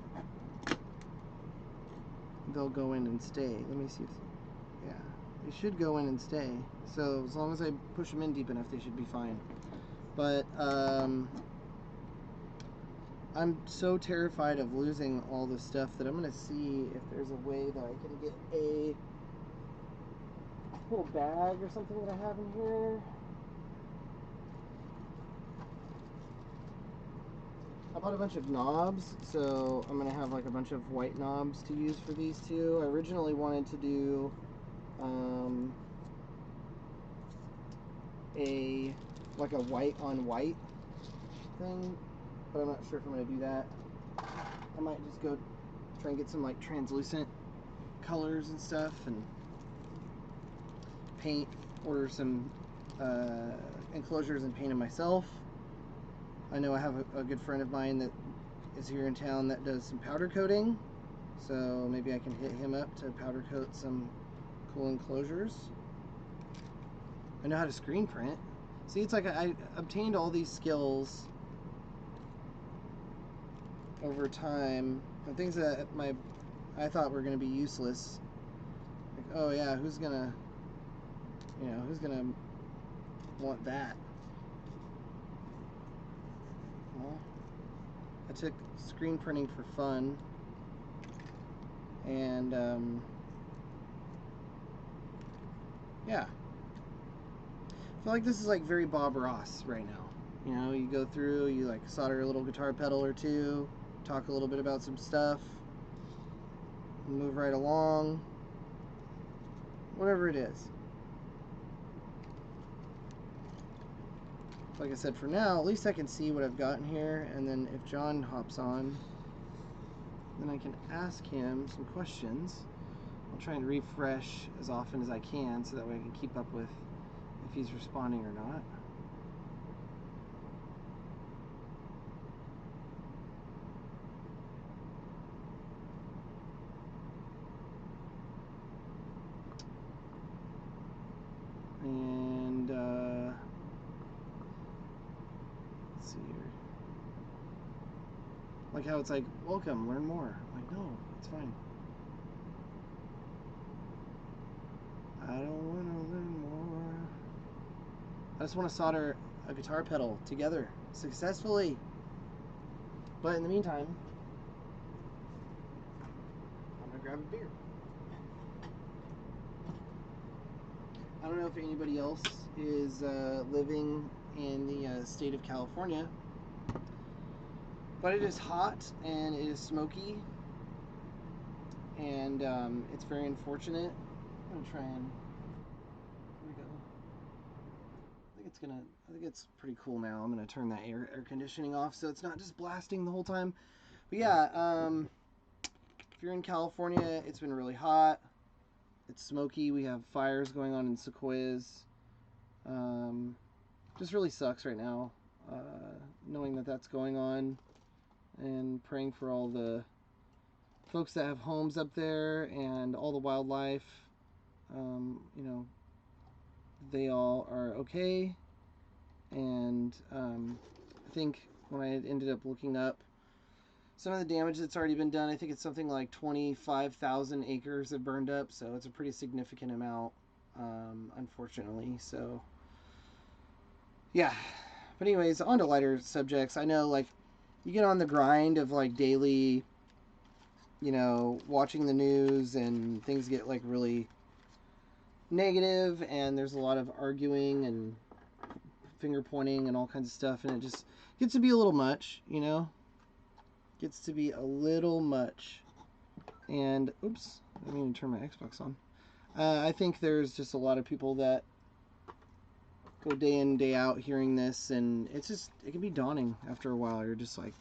they'll go in and stay. Let me see if, yeah, they should go in and stay. So as long as I push them in deep enough, they should be fine. But I'm so terrified of losing all this stuff that I'm going to see if there's a way that I can get a little bag or something that I have in here. I bought a bunch of knobs, so I'm going to have like a bunch of white knobs to use for these two. I originally wanted to do like a white on white thing, but I'm not sure if I'm going to do that. I might just go try and get some like translucent colors and stuff, and paint, order some enclosures and paint them myself. I know I have a good friend of mine that is here in town that does some powder coating, so maybe I can hit him up to powder coat some cool enclosures. I know how to screen print. See, it's like I obtained all these skills over time, and things that I thought were going to be useless. Like, oh yeah, who's gonna want that? Well, I took screen printing for fun, and yeah, I feel like this is like very Bob Ross right now. You know, you go through, you like solder a little guitar pedal or two, talk a little bit about some stuff, move right along, whatever it is. Like I said, for now, at least I can see what I've got in here, and then if John hops on, then I can ask him some questions. I'll try and refresh as often as I can, so that way I can keep up with if he's responding or not. And let's see here. Like how it's like, welcome, learn more. I'm like, no, it's fine. I don't want to learn more. I just want to solder a guitar pedal together successfully. But in the meantime, I'm going to grab a beer. I don't know if anybody else is living in the state of California, but it is hot and it is smoky, and it's very unfortunate. I'm gonna try and. Here we go. I think it's pretty cool now. I'm gonna turn that air conditioning off so it's not just blasting the whole time. But yeah, if you're in California, it's been really hot. It's smoky. We have fires going on in Sequoias. Just really sucks right now, knowing that that's going on, and praying for all the folks that have homes up there and all the wildlife. You know, they all are okay. And I think when I ended up looking up some of the damage that's already been done, I think it's something like 25,000 acres have burned up, so it's a pretty significant amount, unfortunately. So yeah, but anyways, on to lighter subjects. I know, like, you get on the grind of like daily, you know, watching the news, and things get like really negative, and there's a lot of arguing and finger pointing and all kinds of stuff, and it just gets to be a little much, you know. Gets to be a little much. And oops, I didn't even turn my Xbox on. I think there's just a lot of people that go day in, day out hearing this, and it's just, it can be daunting after a while. You're just like,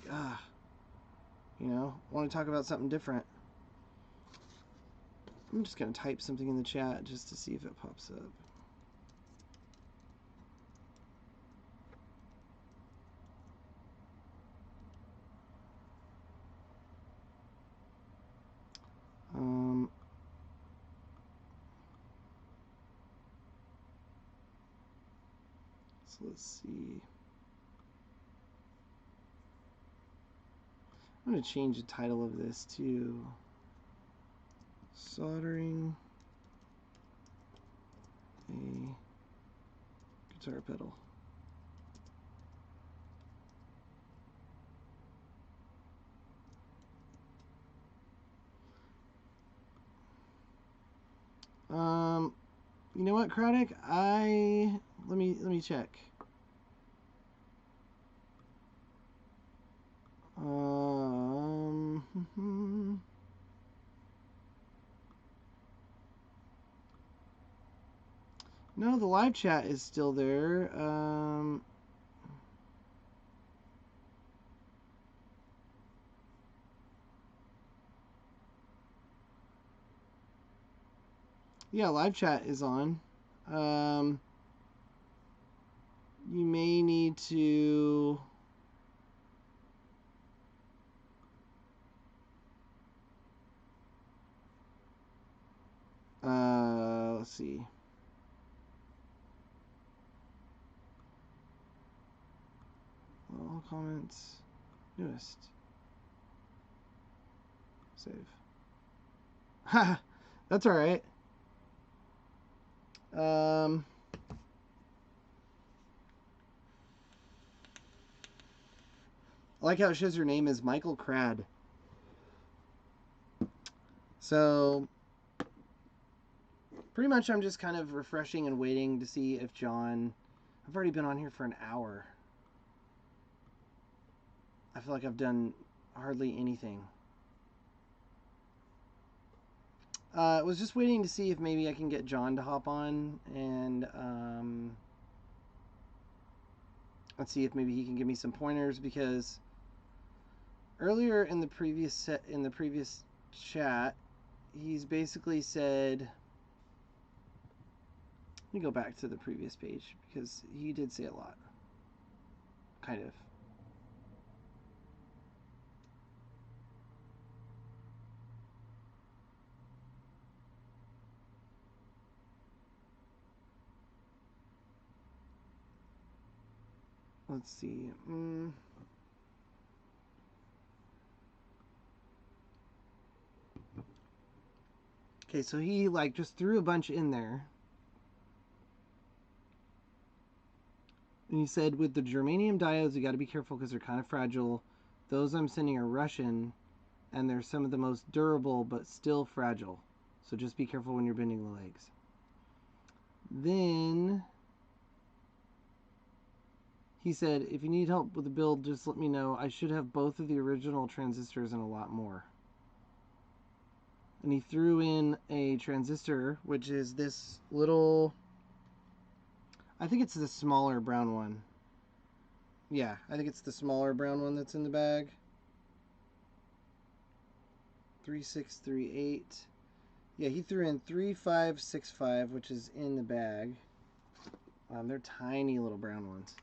you know, want to talk about something different. I'm just going to type something in the chat just to see if it pops up. So let's see. I'm going to change the title of this to Soldering a Guitar Pedal. You know what, Craddock? Let me check. No, the live chat is still there. Yeah, live chat is on. You may need to... let's see. All comments. Newest. Save. Ha! That's alright. I like how it shows your name is Michael Crad. So, pretty much I'm just kind of refreshing and waiting to see if John... I've already been on here for an hour. I feel like I've done hardly anything. I was just waiting to see if maybe I can get John to hop on, and let's see if maybe he can give me some pointers, because earlier in the previous chat, he's basically said... Let me go back to the previous page, because he did say a lot. Kind of. Let's see. Okay, so he like just threw a bunch in there. And he said, with the germanium diodes, you got to be careful because they're kind of fragile. Those I'm sending are Russian, and they're some of the most durable, but still fragile. So just be careful when you're bending the legs. Then he said, if you need help with the build, just let me know. I should have both of the original transistors and a lot more. And he threw in a transistor, which is this little, I think it's the smaller brown one. Yeah, I think it's the smaller brown one that's in the bag. 3638. Yeah, he threw in 3565, which is in the bag. They're tiny little brown ones.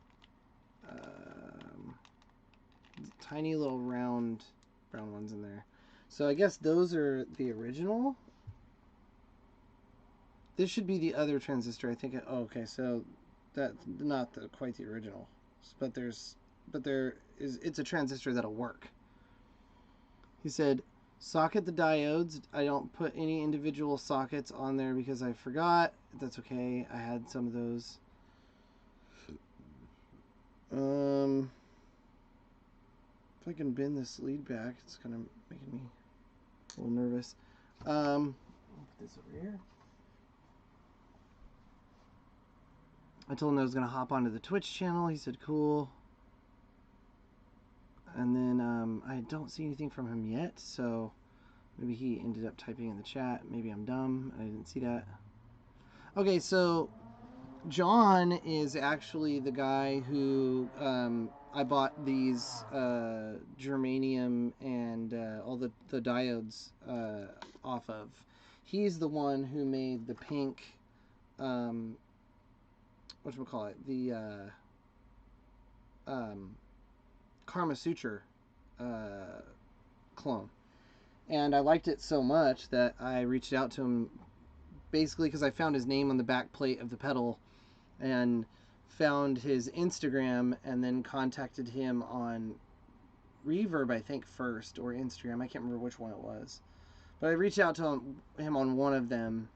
Tiny little round brown ones in there. So I guess those are the original. This should be the other transistor. I think. Oh, okay, so that's not quite the original, but there is. It's a transistor that'll work. He said, socket the diodes. I don't put any individual sockets on there because I forgot. That's okay. I had some of those. If I can bend this lead back, it's kind of making me a little nervous. I'll put this over here. I told him I was going to hop onto the Twitch channel. He said, cool. And then I don't see anything from him yet, so maybe he ended up typing in the chat. Maybe I'm dumb. I didn't see that. Okay, so John is actually the guy who I bought these germanium and all the diodes off of. He's the one who made the pink, whatchamacallit, the Karma Sutra clone. And I liked it so much that I reached out to him basically because I found his name on the back plate of the pedal and found his Instagram and then contacted him on Reverb, I think, first, or Instagram. I can't remember which one it was. But I reached out to him on one of them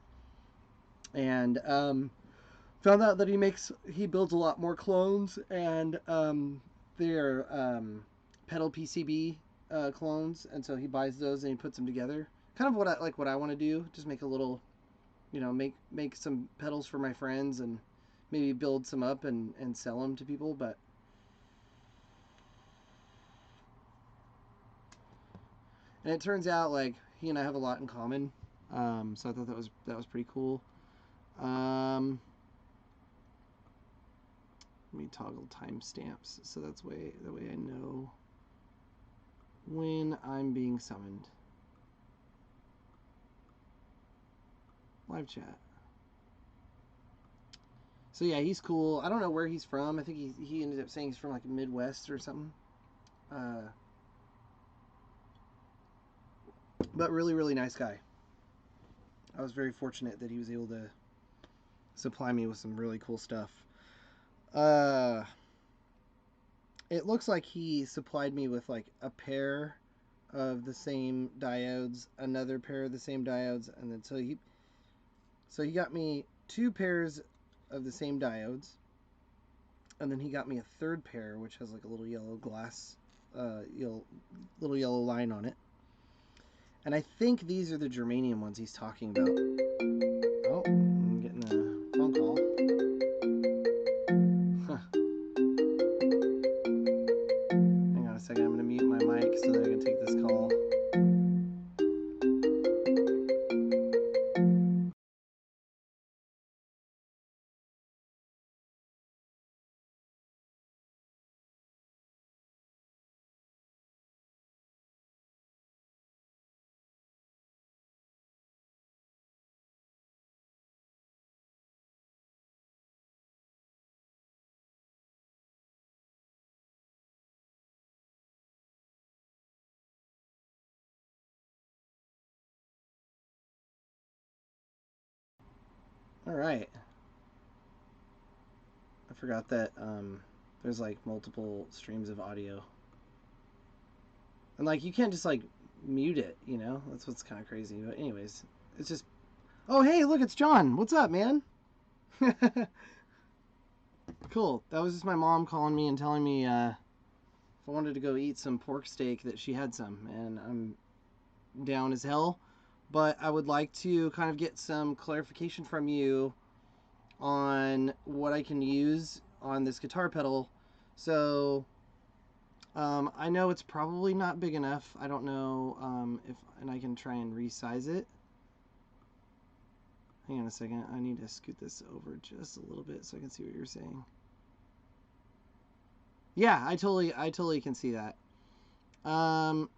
and found out that he builds a lot more clones, and they're pedal PCB clones, and so he buys those and he puts them together. Kind of what I want to do, just make a little, make some pedals for my friends and maybe build some up and sell them to people. But and it turns out like he and I have a lot in common, so I thought that was pretty cool. Let me toggle timestamps so that way I know when I'm being summoned. Live chat. So yeah, he's cool. I don't know where he's from. I think he ended up saying he's from like Midwest or something. But really, really nice guy. I was very fortunate that he was able to supply me with some really cool stuff. It looks like he supplied me with like a pair of the same diodes, another pair of the same diodes, and then so he got me 2 pairs of the same diodes, and then he got me a third pair which has like a little yellow glass, little yellow line on it. And I think these are the germanium ones he's talking about. Oh, I'm getting a phone call. Hang on a second, I'm going to mute my mic so that I can take this call. Alright. I forgot that there's like multiple streams of audio. And like you can't just like mute it, That's what's kind of crazy. But anyways, it's just... Oh, hey, look, it's John. What's up, man? Cool. That was just my mom calling me and telling me if I wanted to go eat some pork steak that she had some, and I'm down as hell. But I would like to kind of get some clarification from you on what I can use on this guitar pedal. So I know it's probably not big enough. I don't know and I can try and resize it. Hang on a second. I need to scoot this over just a little bit so I can see what you're saying. Yeah, I totally can see that. So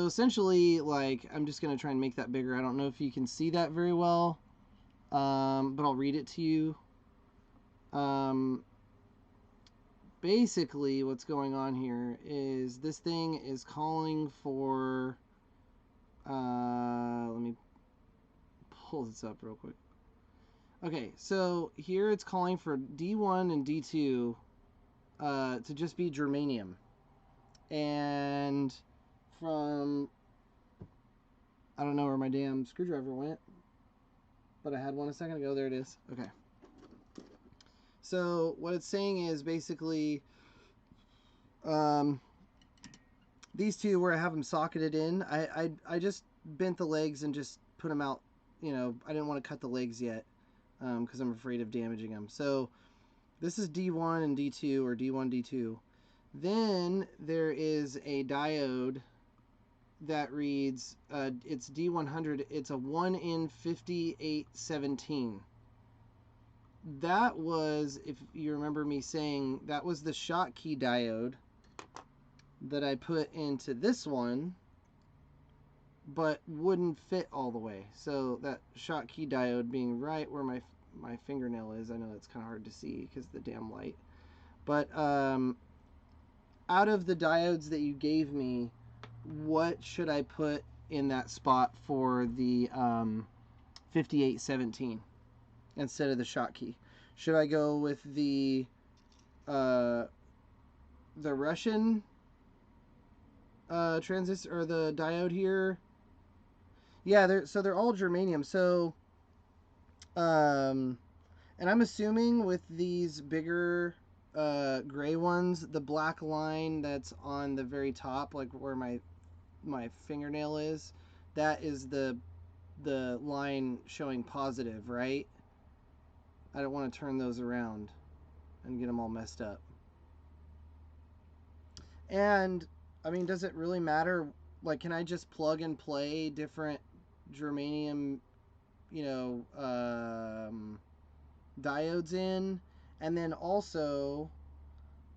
essentially, like, I'm just gonna try and make that bigger. I don't know if you can see that very well, but I'll read it to you. Basically, what's going on here is this thing is calling for. Let me pull this up real quick. Okay, so here it's calling for D1 and D2 to just be germanium. And from, I don't know where my damn screwdriver went, but I had one a second ago. There it is. Okay. So what it's saying is basically these two, where I have them socketed in, I just bent the legs and just put them out. You know, I didn't want to cut the legs yet because I'm afraid of damaging them. So this is D1 and D2, or D1, D2. Then there is a diode that reads, it's D100. It's a 1N5817. That was, if you remember me saying, that was the Schottky diode that I put into this one, but wouldn't fit all the way. So that Schottky diode being right where my fingernail is. I know that's kind of hard to see because of the damn light. But out of the diodes that you gave me, what should I put in that spot for the 5817 instead of the Schottky? Should I go with the Russian transistor, or the diode here? Yeah, they're all germanium. So and I'm assuming with these bigger gray ones, the black line that's on the very top, like where my fingernail is, that is the line showing positive, right? I don't want to turn those around and get them all messed up. And I mean, does it really matter? Like, can I just plug and play different germanium, you know, diodes in? And then also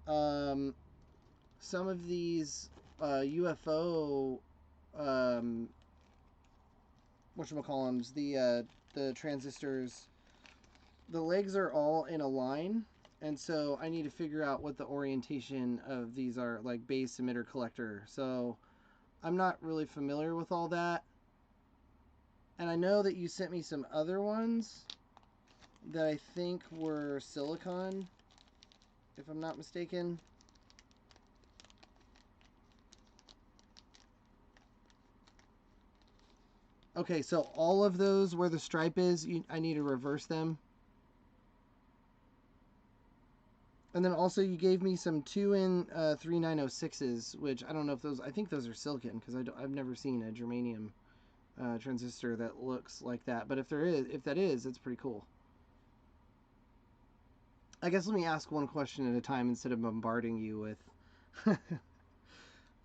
some of these UFO whatchamacallums, the transistors, the legs are all in a line, and so I need to figure out what the orientation of these are, like base, emitter, collector. So I'm not really familiar with all that. And I know that you sent me some other ones that I think were silicon, if I'm not mistaken. Okay, so all of those where the stripe is, I need to reverse them. And then also you gave me some 2N3906s, which I don't know if those, I think those are silicon, because I've never seen a germanium transistor that looks like that. But if that is, it's pretty cool. I guess let me ask one question at a time instead of bombarding you with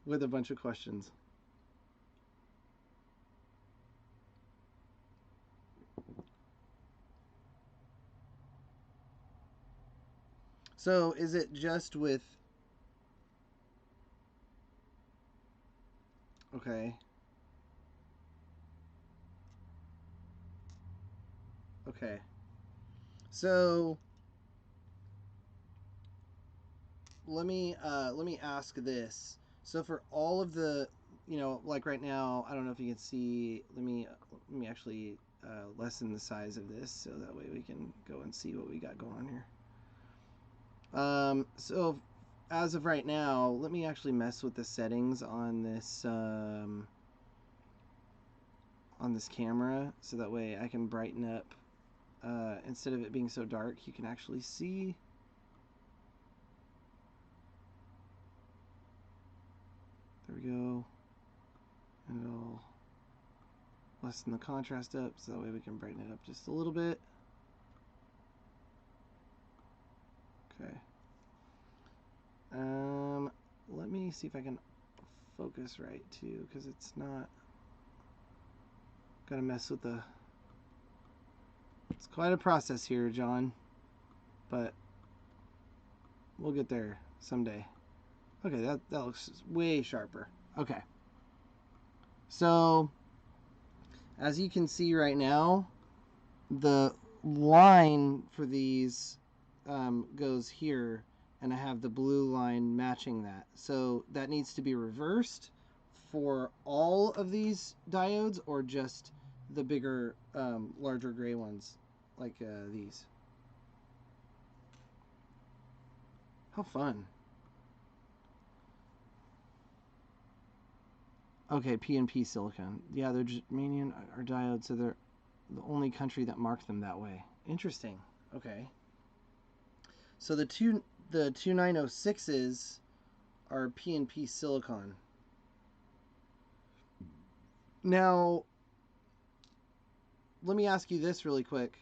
with a bunch of questions. So is it just with... Okay. Okay. So let me ask this. So for all of the, you know, like right now, I don't know if you can see. Let me actually lessen the size of this so that way we can go and see what we got going on here. So as of right now, let me actually mess with the settings on this camera so that way I can brighten up. Instead of it being so dark, you can actually see. There we go. And it'll lessen the contrast up so that way we can brighten it up just a little bit. Okay. Let me see if I can focus right too, because it's not. Gotta mess with the. It's quite a process here, John, but we'll get there someday. Okay, that looks way sharper. Okay. So, as you can see right now, the line for these goes here, and I have the blue line matching that. So that needs to be reversed for all of these diodes, or just the bigger, larger gray ones, like these. How fun. Okay, PNP silicon. Yeah, they're germanium or diodes, so they're the only country that marked them that way. Interesting. Okay. So the 2906s are PNP silicon. Now, let me ask you this really quick.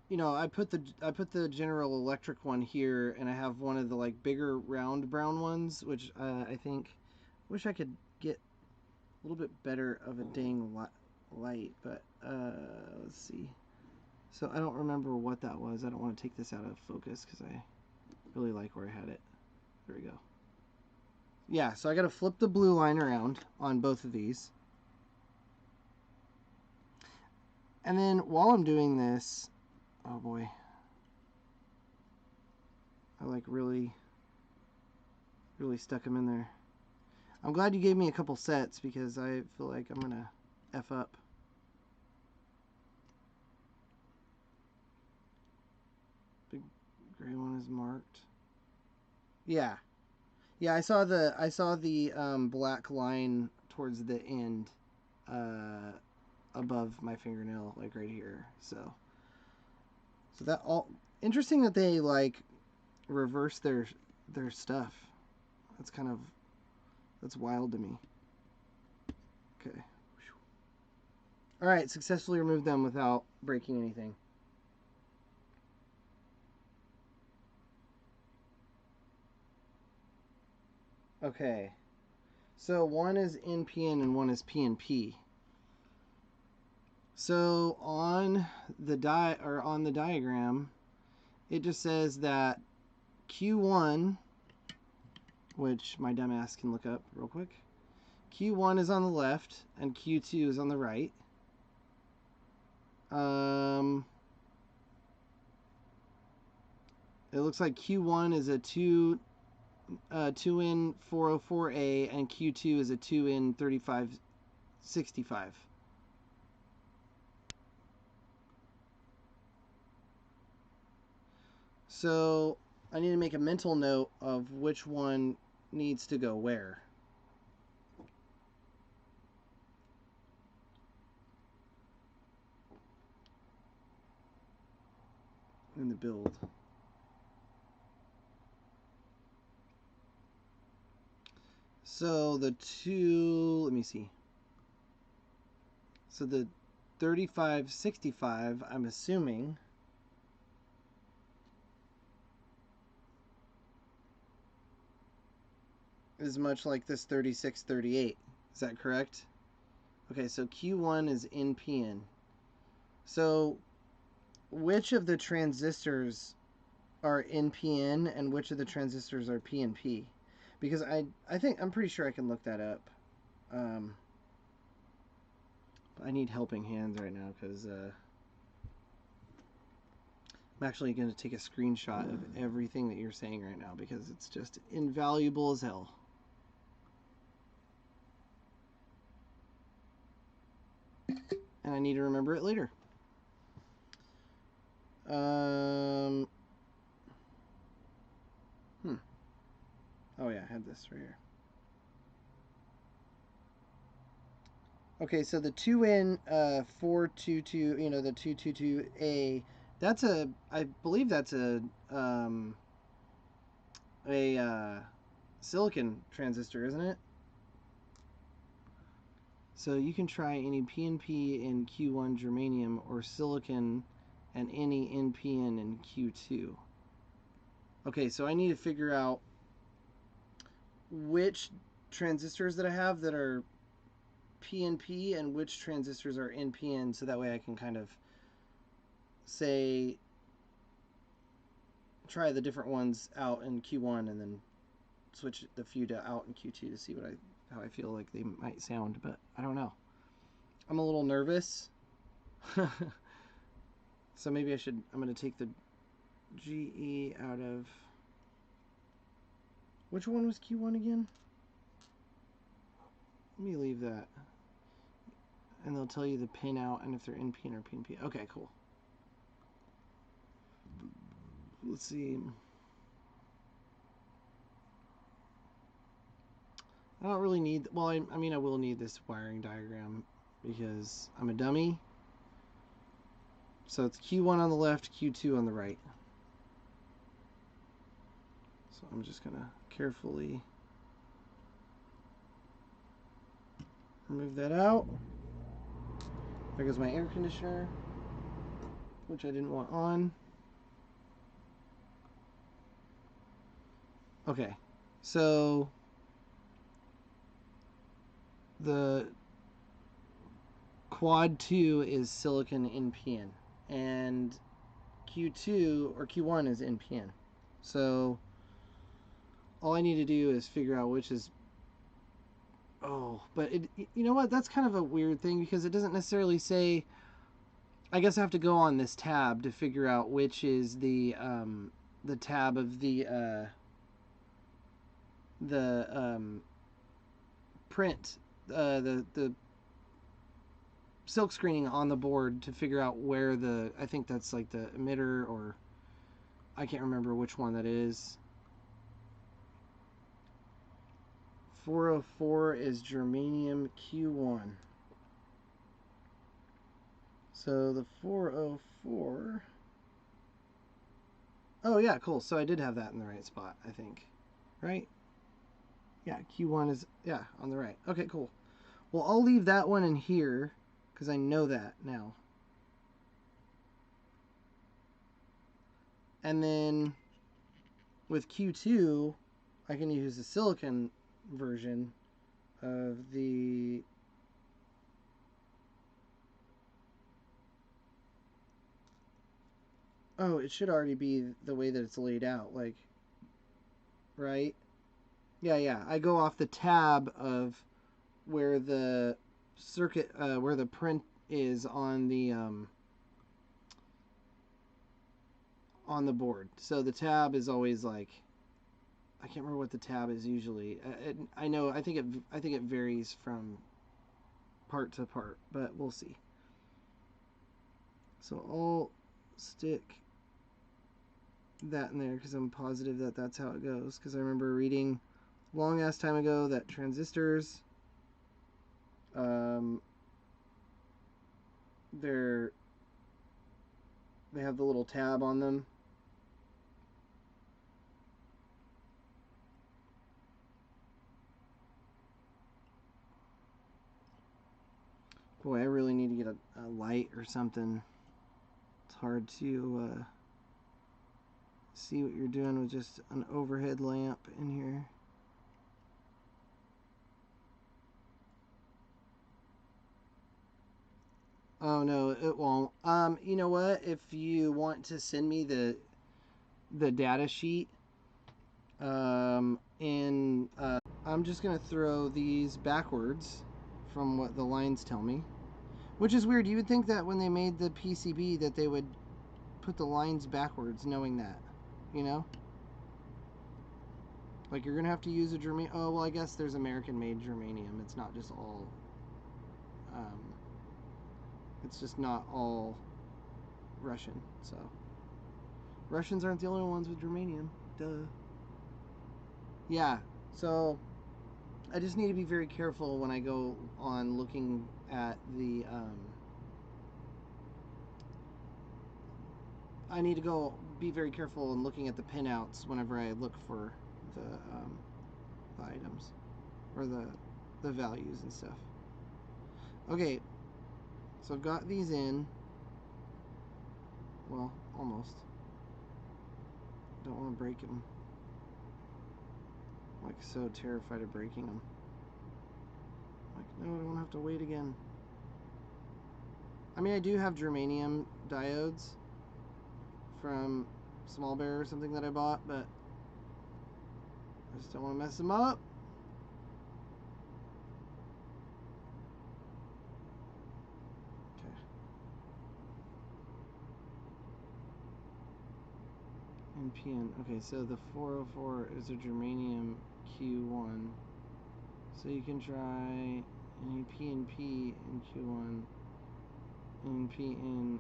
You know, I put the General Electric one here, and I have one of the like bigger round brown ones, which I think, wish I could get a little bit better of a dang light, but let's see. So I don't remember what that was. I don't want to take this out of focus because I really like where I had it. There we go. Yeah, so I got to flip the blue line around on both of these. And then while I'm doing this, oh boy, I like really stuck them in there. I'm glad you gave me a couple sets because I feel like I'm gonna F up. Big gray one is marked. Yeah, yeah. I saw the black line towards the end, above my fingernail, like right here. So that all interesting that they like reverse their stuff. That's wild to me. Okay. All right, successfully removed them without breaking anything. Okay. So one is NPN and one is PNP. So on the diagram, it just says that Q1, which my dumbass can look up real quick. Q1 is on the left and Q2 is on the right. It looks like Q1 is a 2N 404A and Q2 is a 2N 3565. So I need to make a mental note of which one needs to go where. In the build. So the let me see. So the 3565, I'm assuming, is much like this 3638. Is that correct? Okay, so Q1 is NPN. So which of the transistors are NPN and which of the transistors are PNP? Because I'm pretty sure I can look that up. I need helping hands right now because I'm actually going to take a screenshot of everything that you're saying right now because it's just invaluable as hell. And I need to remember it later. Oh yeah, I had this right here. Okay, so the 2N 422, you know, the 222A, I believe that's a silicon transistor, isn't it? So you can try any PNP in Q1 germanium or silicon and any NPN in Q2. Okay, so I need to figure out which transistors that I have that are PNP and which transistors are NPN, so that way I can kind of say, try the different ones out in Q1 and then switch the few to out in Q2 to see how I feel like they might sound, but I don't know. I'm a little nervous. So maybe I'm going to take the GE out of, which one was Q1 again? Let me leave that. And they'll tell you the pin out and if they're NPN or PNP. Okay, cool. Let's see. I don't really need, well, I mean, I will need this wiring diagram because I'm a dummy. So it's Q1 on the left, Q2 on the right. So I'm just going to carefully remove that out. There goes my air conditioner, which I didn't want on. Okay, so the quad 2 is silicon NPN, and Q2 or Q1 is NPN. So all I need to do is figure out which is, but you know what? That's kind of a weird thing because it doesn't necessarily say. I guess I have to go on this tab to figure out which is the tab of the print, the silk screening on the board to figure out where I think that's like the emitter, or I can't remember which one that is. 404 is germanium Q1. So the 404. Oh yeah, cool. So I did have that in the right spot, I think. Right? Yeah, Q1 is, yeah, on the right. Okay, cool. Well, I'll leave that one in here because I know that now. And then with Q2, I can use the silicon version of the it should already be the way that it's laid out, like, right? Yeah, I go off the tab of where the circuit, where the print is on the board. So the tab is always like, I can't remember what the tab is usually. I think it varies from part to part, but we'll see. So I'll stick that in there because I'm positive that that's how it goes, because I remember reading long ass time ago that transistors they have the little tab on them. Boy, I really need to get a light or something. It's hard to see what you're doing with just an overhead lamp in here. Oh no, it won't. You know what? If you want to send me the data sheet, I'm just gonna throw these backwards from what the lines tell me, which is weird. You would think that when they made the PCB that they would put the lines backwards, knowing that, you know? Like, you're gonna have to use a germanium. Oh well, I guess there's American-made germanium. It's not just all. It's just not all Russian. So Russians aren't the only ones with germanium. Duh. Yeah. So I just need to be very careful when I go on looking at the. I need to go be very careful in looking at the pinouts whenever I look for the items or the values and stuff. Okay, so I've got these in. Well, almost. Don't want to break them. I'm like so terrified of breaking them. Like, no, I don't have to wait again. I mean, I do have germanium diodes from Small Bear or something that I bought, but I just don't want to mess them up. NPN. Okay, so the 404 is a germanium Q1. So you can try any PNP in Q1, NPN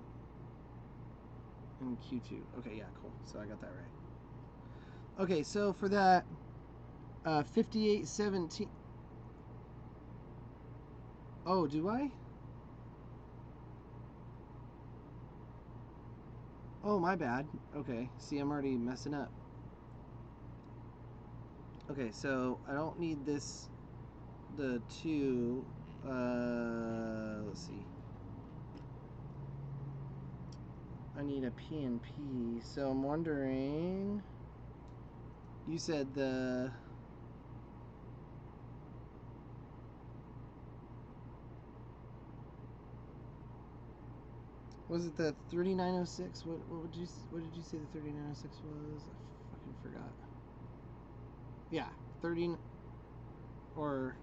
in Q2. Okay, yeah, cool. So I got that right. Okay, so for that 5817. Oh, do I? Oh, my bad. Okay, see, I'm already messing up. Okay, so I don't need this, the 2, let's see. I need a PNP, so I'm wondering, you said the, was it the 3906? What did you say the 3906 was? I fucking forgot. Yeah, 30 or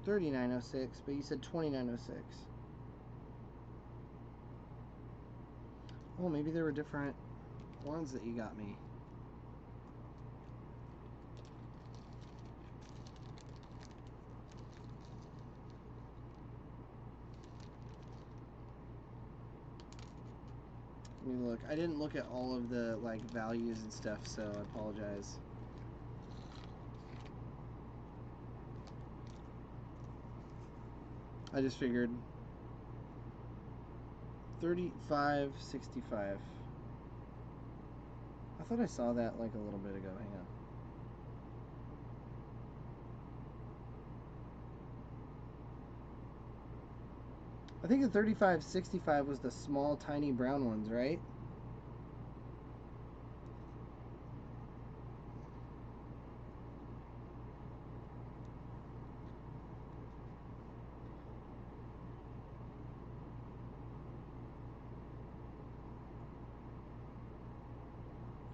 3906, but you said 2906. Oh, maybe there were different ones that you got me. Let me look. I didn't look at all of the like values and stuff, so I apologize. I just figured 3565. I thought I saw that like a little bit ago. Hang on. I think the 3565 was the small, tiny brown ones, right?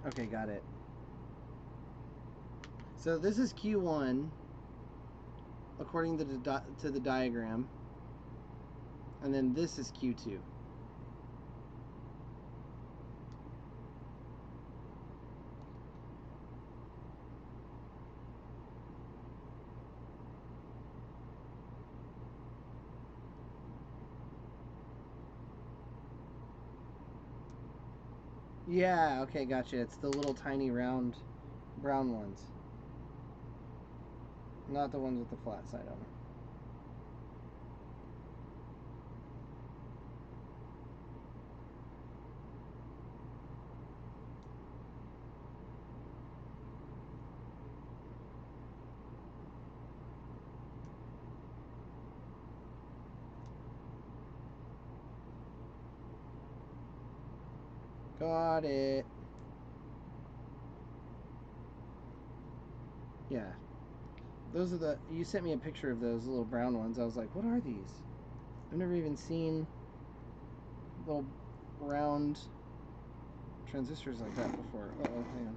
Okay, got it. So this is Q1, according to the diagram, and then this is Q2. Yeah, okay, gotcha. It's the little tiny round brown ones. Not the ones with the flat side on them. Got it. Yeah. Those are the... You sent me a picture of those little brown ones. I was like, what are these? I've never even seen little round transistors like that before. Uh-oh, hang on.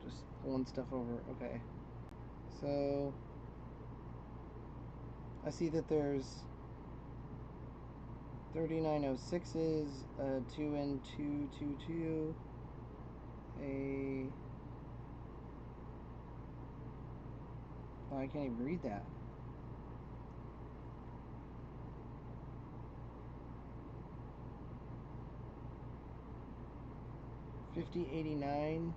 Just pulling stuff over. Okay. So... I see that there's 3906s, 2N222, a... Oh, I can't even read that. $5089,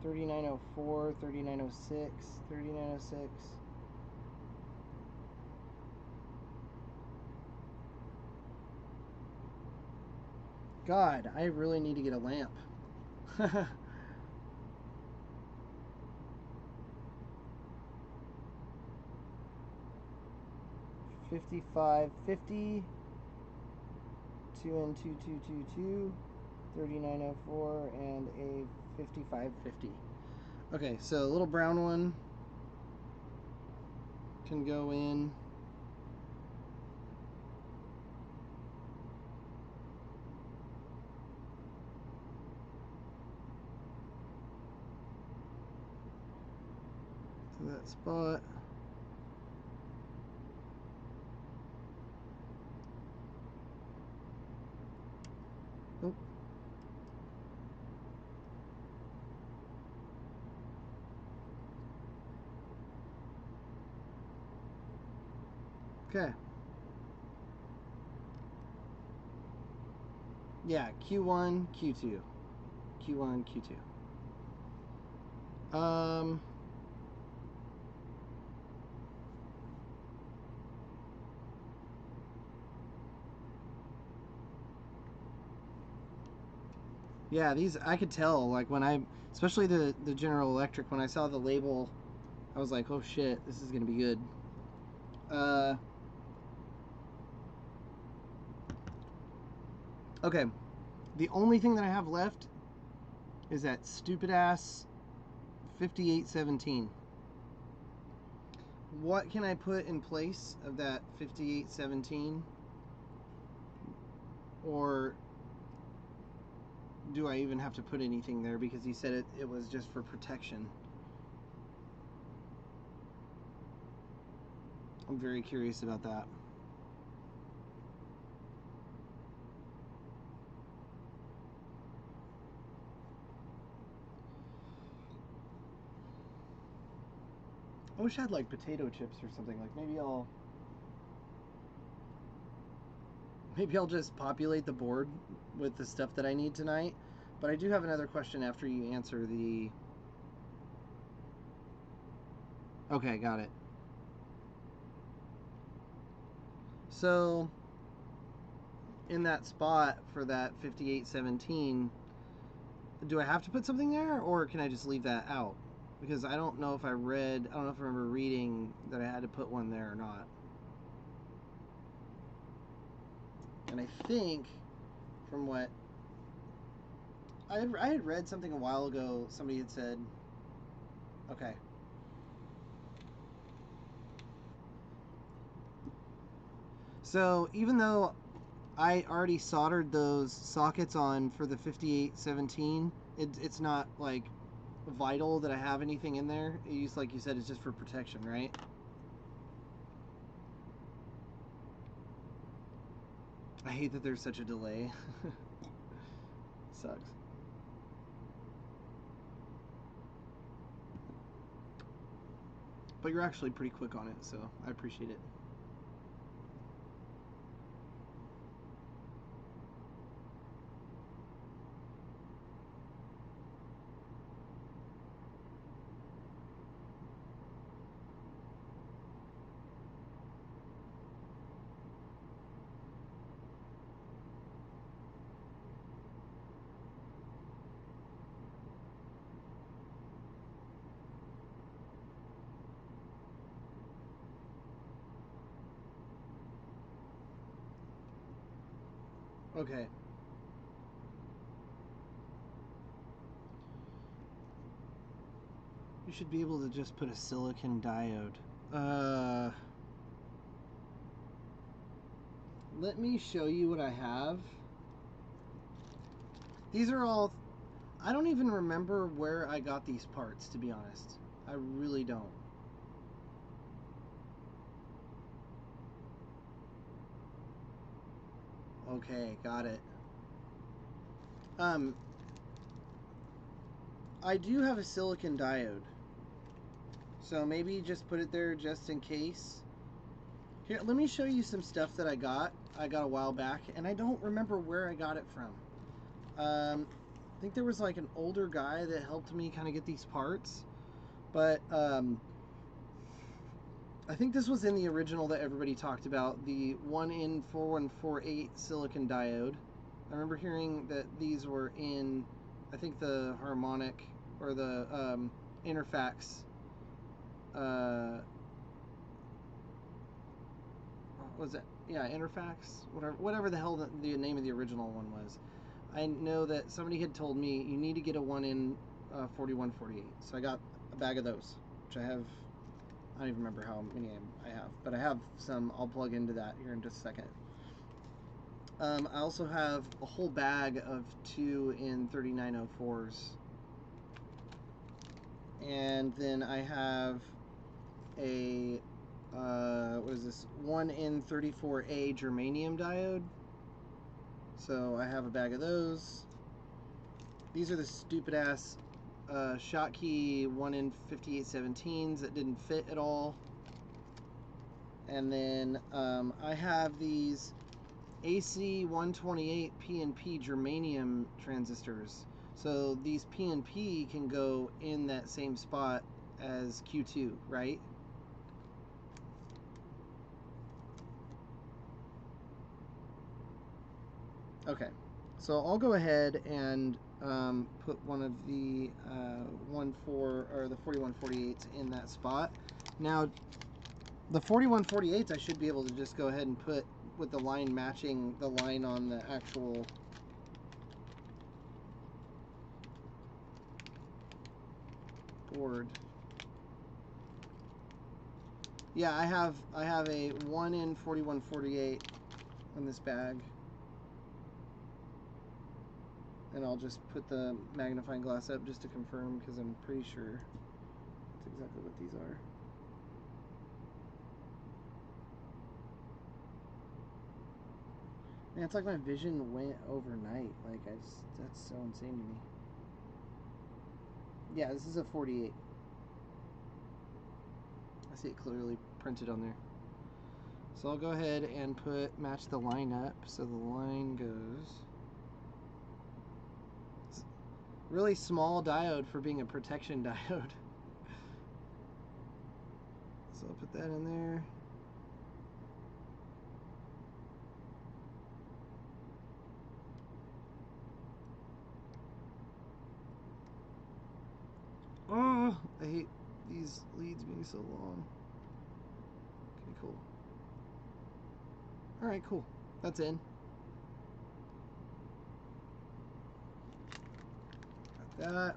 3904, 3906, 3906. God, I really need to get a lamp. 5550. 2N2222, 3904, and a 5550. Okay, so a little brown one can go in. To that spot. Oh. Okay. Yeah, Q1, Q2. Q1, Q2. Yeah, these, I could tell, like, when I, especially the General Electric, when I saw the label, I was like, oh shit, this is gonna be good. Okay, the only thing that I have left is that stupid ass 5817. What can I put in place of that 5817? Or do I even have to put anything there, because he said it was just for protection? I'm very curious about that. I wish I had like potato chips or something. Like maybe I'll just populate the board with the stuff that I need tonight. But I do have another question after you answer the... Okay, got it. So, in that spot for that 5817, do I have to put something there, or can I just leave that out? Because I don't know if I remember reading that I had to put one there or not. And I think, from what I had read something a while ago, somebody had said, okay. So even though I already soldered those sockets on for the 5817, it's not like vital that I have anything in there. It's like you said, it's just for protection, right? I hate that there's such a delay. Sucks. But you're actually pretty quick on it, so I appreciate it. Okay. You should be able to just put a silicon diode. Let me show you what I have. These are all... I don't even remember where I got these parts, to be honest. I really don't. Okay, got it. I do have a silicon diode, so maybe just put it there just in case. Here, let me show you some stuff that I got a while back, and I don't remember where I got it from. I think there was like an older guy that helped me kind of get these parts, but I think this was in the original that everybody talked about, the 1N4148 silicon diode. I remember hearing that these were in, I think, the harmonic or the interfax. What was that? yeah, Interfax, whatever the hell the name of the original one was. I know that somebody had told me you need to get a 1N 4148. So I got a bag of those, which I have. I don't even remember how many I have, but I have some. I'll plug into that here in just a second. I also have a whole bag of 2N 3904s. And then I have a, what is this? 1N 34A germanium diode. So I have a bag of those. These are the stupid ass Schottky 1N 5817s that didn't fit at all. And then I have these AC 128 PNP germanium transistors. So these PNP can go in that same spot as Q2, right? Okay, so I'll go ahead and put one of the 4148s in that spot. Now, the 4148s I should be able to just go ahead and put with the line matching the line on the actual board. Yeah, I have a 1N 4148 in this bag. And I'll just put the magnifying glass up just to confirm, because I'm pretty sure that's exactly what these are. Man, it's like my vision went overnight. Like, that's so insane to me. Yeah, this is a 48. I see it clearly printed on there. So I'll go ahead and match the line up so the line goes. It's really small diode for being a protection diode. So I'll put that in there. Oh, I hate these leads being so long. Okay, cool. Alright, cool. That's in. Got that.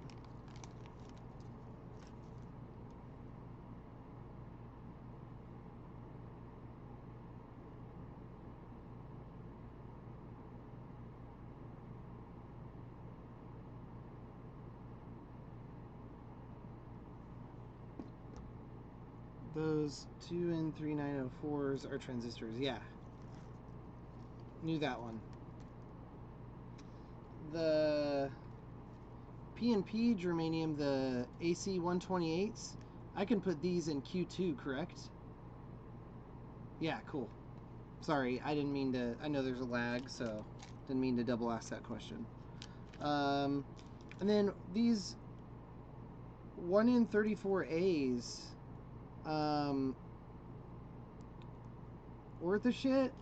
Those 2N 3904s are transistors. Yeah. Knew that one. The PNP germanium, the AC 128s, I can put these in Q2, correct? Yeah, cool. Sorry, I didn't mean to. I know there's a lag, so didn't mean to double ask that question. And then these 1N 34As, worth a shit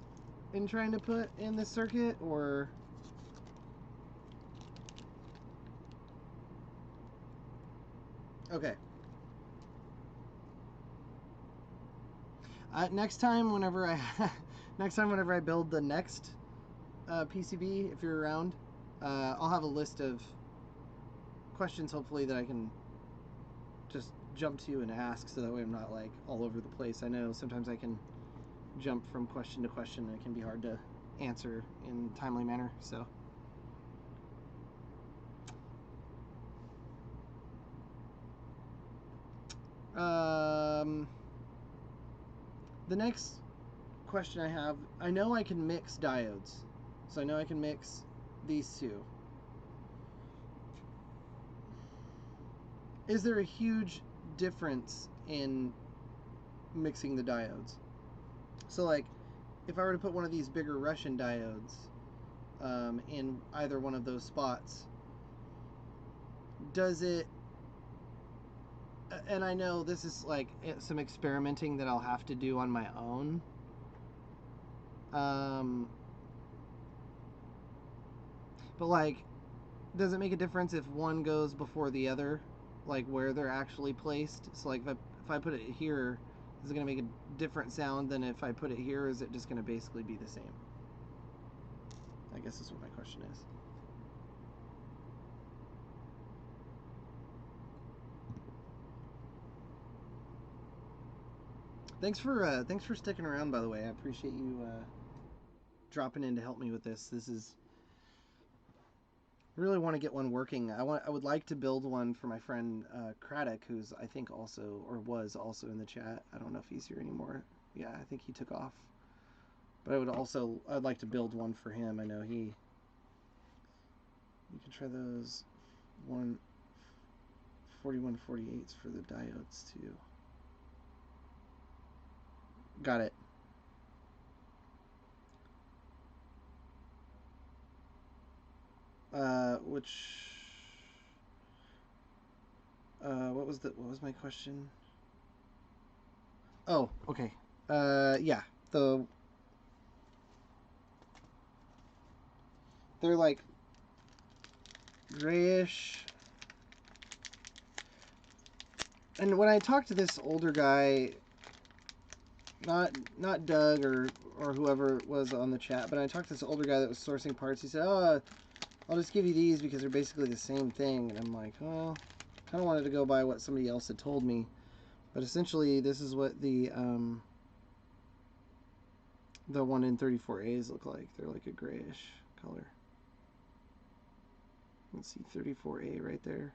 in trying to put in the circuit, or okay. Next time, whenever I build the next PCB, if you're around, I'll have a list of questions, hopefully, that I can just jump to and ask, so that way I'm not like all over the place. I know sometimes I can jump from question to question, and it can be hard to answer in a timely manner. So the next question I have, I know I can mix diodes, so I know I can mix these two. Is there a huge difference in mixing the diodes? So like, if I were to put one of these bigger Russian diodes in either one of those spots, does it, and I know this is like some experimenting that I'll have to do on my own, but like, does it make a difference if one goes before the other, like where they're actually placed? So like, if I put it here, Is it going to make a different sound than if I put it here, or is it just going to basically be the same? I guess that's what my question is. Thanks for sticking around, by the way. I appreciate you dropping in to help me with this. This is, I really want to get one working. I would like to build one for my friend Craddock, who's I think also, or was also in the chat. I don't know if he's here anymore. Yeah, I think he took off. But I'd like to build one for him. I know you can try those 4148s for the diodes too. Got it. What was my question? Oh, okay. Yeah, they're like grayish. And when I talked to this older guy, not Doug or whoever was on the chat, but I talked to this older guy that was sourcing parts. He said, "Oh, I'll just give you these because they're basically the same thing." And I'm like, well, kind of wanted to go by what somebody else had told me, but essentially this is what the 1N34As look like. They're like a grayish color. Let's see, 34A right there.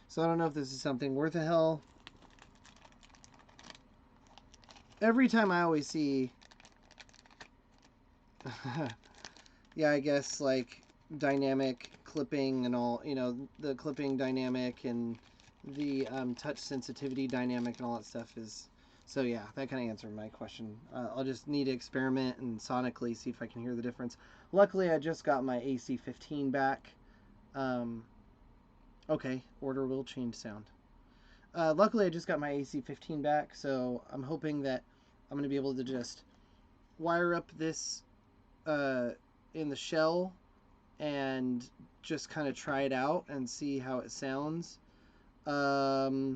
So I don't know if this is something worth a hell. Every time I always see yeah, I guess like dynamic clipping and all, you know, the clipping dynamic and the touch sensitivity dynamic and all that stuff is, so yeah, that kind of answered my question. I'll just need to experiment and sonically see if I can hear the difference. Luckily, I just got my AC15 back. Okay, order will change sound. Luckily, I just got my AC15 back, so I'm hoping that I'm going to be able to just wire up this in the shell and just kind of try it out and see how it sounds. Yeah.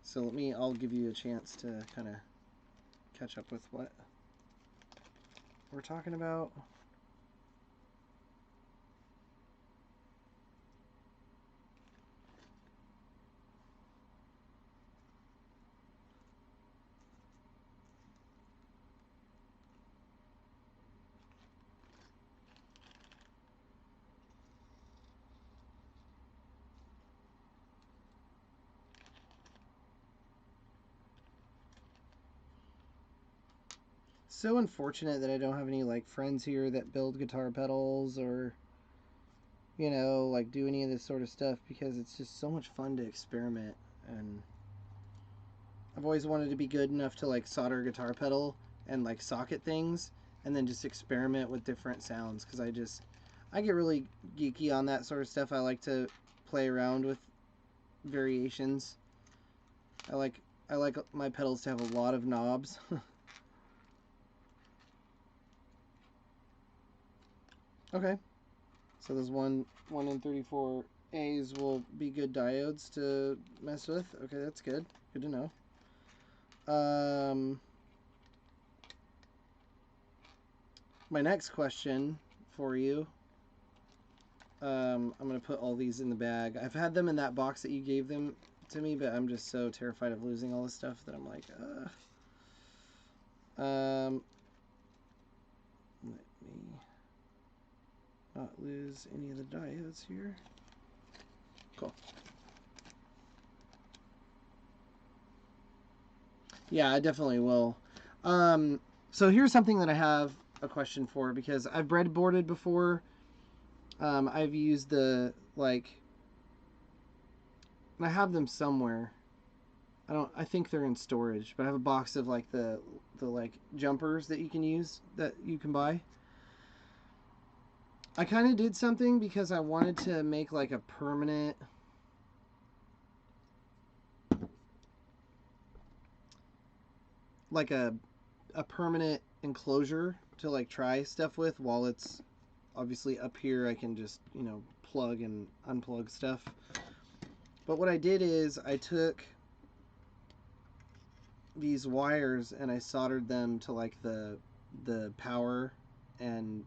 So I'll give you a chance to kind of catch up with what we're talking about. So unfortunate that I don't have any like friends here that build guitar pedals or, you know, like do any of this sort of stuff, because it's just so much fun to experiment. And I've always wanted to be good enough to like solder a guitar pedal and like socket things and then just experiment with different sounds, because I get really geeky on that sort of stuff. I like to play around with variations. I like my pedals to have a lot of knobs. Okay, so those 1N34As will be good diodes to mess with. Okay, that's good. Good to know. My next question for you. I'm gonna put all these in the bag. I've had them in that box that you gave them to me, but I'm just so terrified of losing all this stuff that I'm like, let me not lose any of the diodes here. Cool. Yeah, I definitely will. So here's something that I have a question for, because I've breadboarded before. I've used the, like, I have them somewhere. I think they're in storage, but I have a box of like the like jumpers that you can use, that you can buy. I kind of did something because I wanted to make like a permanent, like a permanent enclosure to like try stuff with while it's obviously up here I can just, you know, plug and unplug stuff. But what I did is I took these wires and I soldered them to like the power and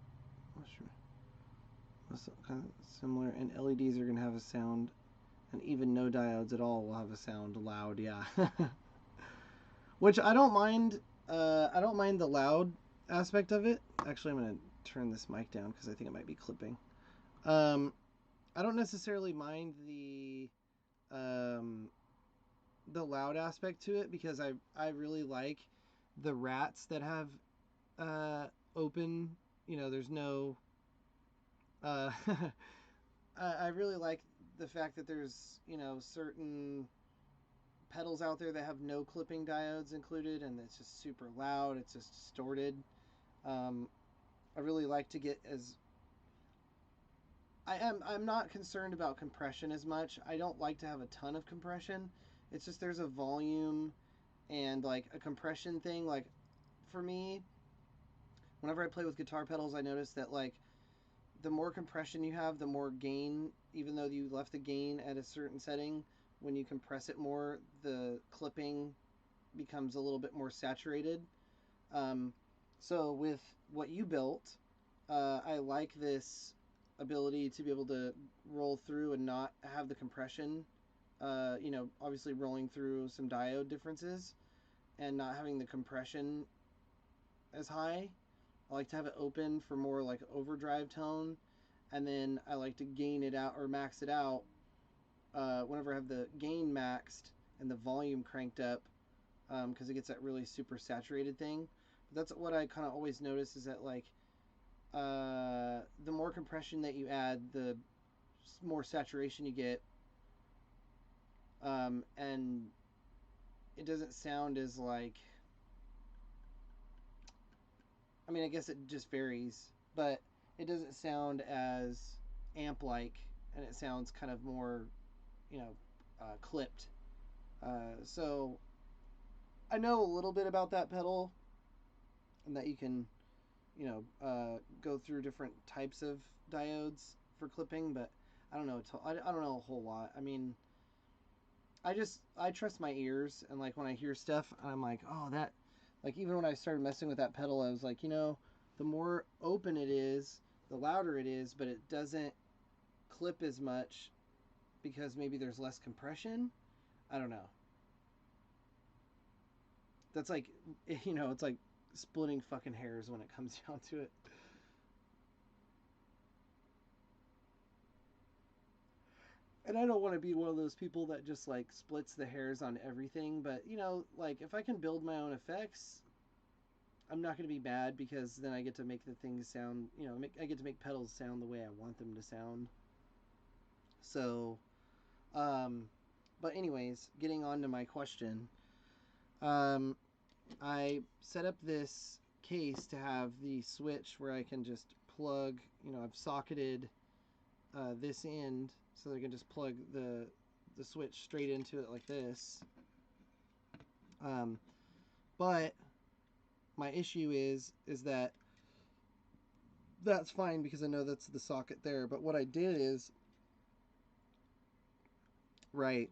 kind of similar, and LEDs are gonna have a sound, and even no diodes at all will have a sound loud, yeah. Which I don't mind. I don't mind the loud aspect of it. Actually, I'm gonna turn this mic down because I think it might be clipping. I don't necessarily mind the loud aspect to it because I really like the rats that have open. You know, there's no. I really like the fact that there's, you know, certain pedals out there that have no clipping diodes included, and it's just super loud. It's just distorted. I really like to get as I'm not concerned about compression as much. I don't like to have a ton of compression. It's just there's a volume and like a compression thing. Like for me, whenever I play with guitar pedals, I notice that like the more compression you have, the more gain, even though you left the gain at a certain setting, when you compress it more, the clipping becomes a little bit more saturated. So with what you built, I like this ability to be able to roll through and not have the compression, you know, obviously rolling through some diode differences and not having the compression as high. I like to have it open for more like overdrive tone, and then I like to gain it out or max it out whenever I have the gain maxed and the volume cranked up, because it gets that really super saturated thing. But that's what I kind of always notice is that like the more compression that you add, the more saturation you get, and it doesn't sound as like, I mean, I guess it just varies, but it doesn't sound as amp-like, and it sounds kind of more, you know, clipped. So I know a little bit about that pedal, and that you can, you know, go through different types of diodes for clipping, but I don't know. I don't know a whole lot. I mean, I trust my ears, and like when I hear stuff, I'm like, oh, that, like even when I started messing with that pedal, I was like, you know, the more open it is, the louder it is, but it doesn't clip as much because maybe there's less compression. I don't know. That's like, you know, it's like splitting fucking hairs when it comes down to it. And I don't want to be one of those people that just like splits the hairs on everything, but you know, like if I can build my own effects, I'm not going to be mad because then I get to make the things sound, you know, I get to make pedals sound the way I want them to sound. So, um, but anyways, getting on to my question, um, I set up this case to have the switch where I can just plug, you know, I've socketed this end so that I can just plug the switch straight into it like this. But my issue is that that's fine because I know that's the socket there. But what I did is, right,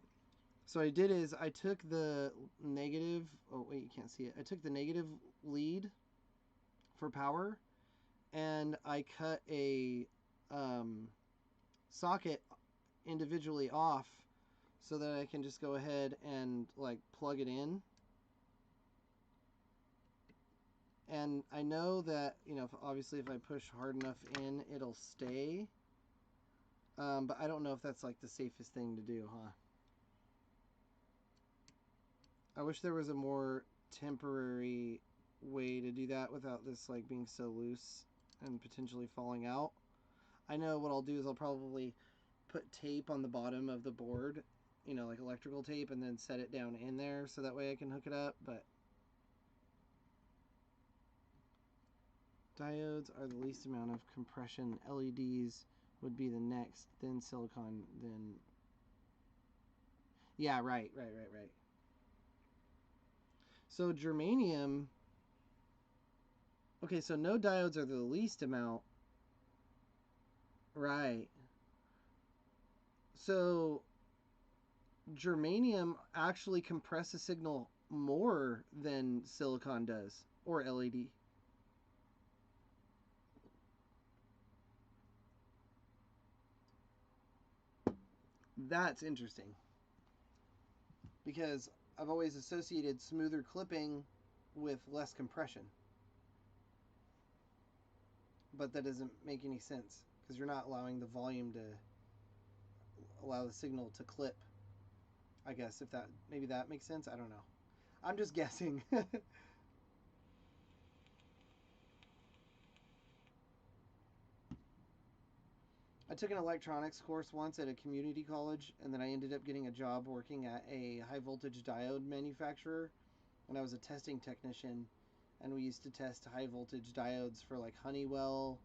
so I did is I took the negative, oh wait, you can't see it. I took the negative lead for power and I cut a socket individually off so that I can just go ahead and like plug it in. And I know that, you know, obviously if I push hard enough in, it'll stay. But I don't know if that's like the safest thing to do, huh? I wish there was a more temporary way to do that without this like being so loose and potentially falling out. I know what I'll do is I'll probably put tape on the bottom of the board, you know, like electrical tape, and then set it down in there so that way I can hook it up, but diodes are the least amount of compression. LEDs would be the next, then silicon, then... Yeah, right. So germanium... Okay, so no diodes are the least amount. Right. So germanium actually compresses signal more than silicon does, or LED. That's interesting because I've always associated smoother clipping with less compression, but that doesn't make any sense because you're not allowing the volume to allow the signal to clip. I guess if that maybe that makes sense. I don't know. I'm just guessing. I took an electronics course once at a community college, and then I ended up getting a job working at a high voltage diode manufacturer. And I was a testing technician, and we used to test high voltage diodes for like Honeywell,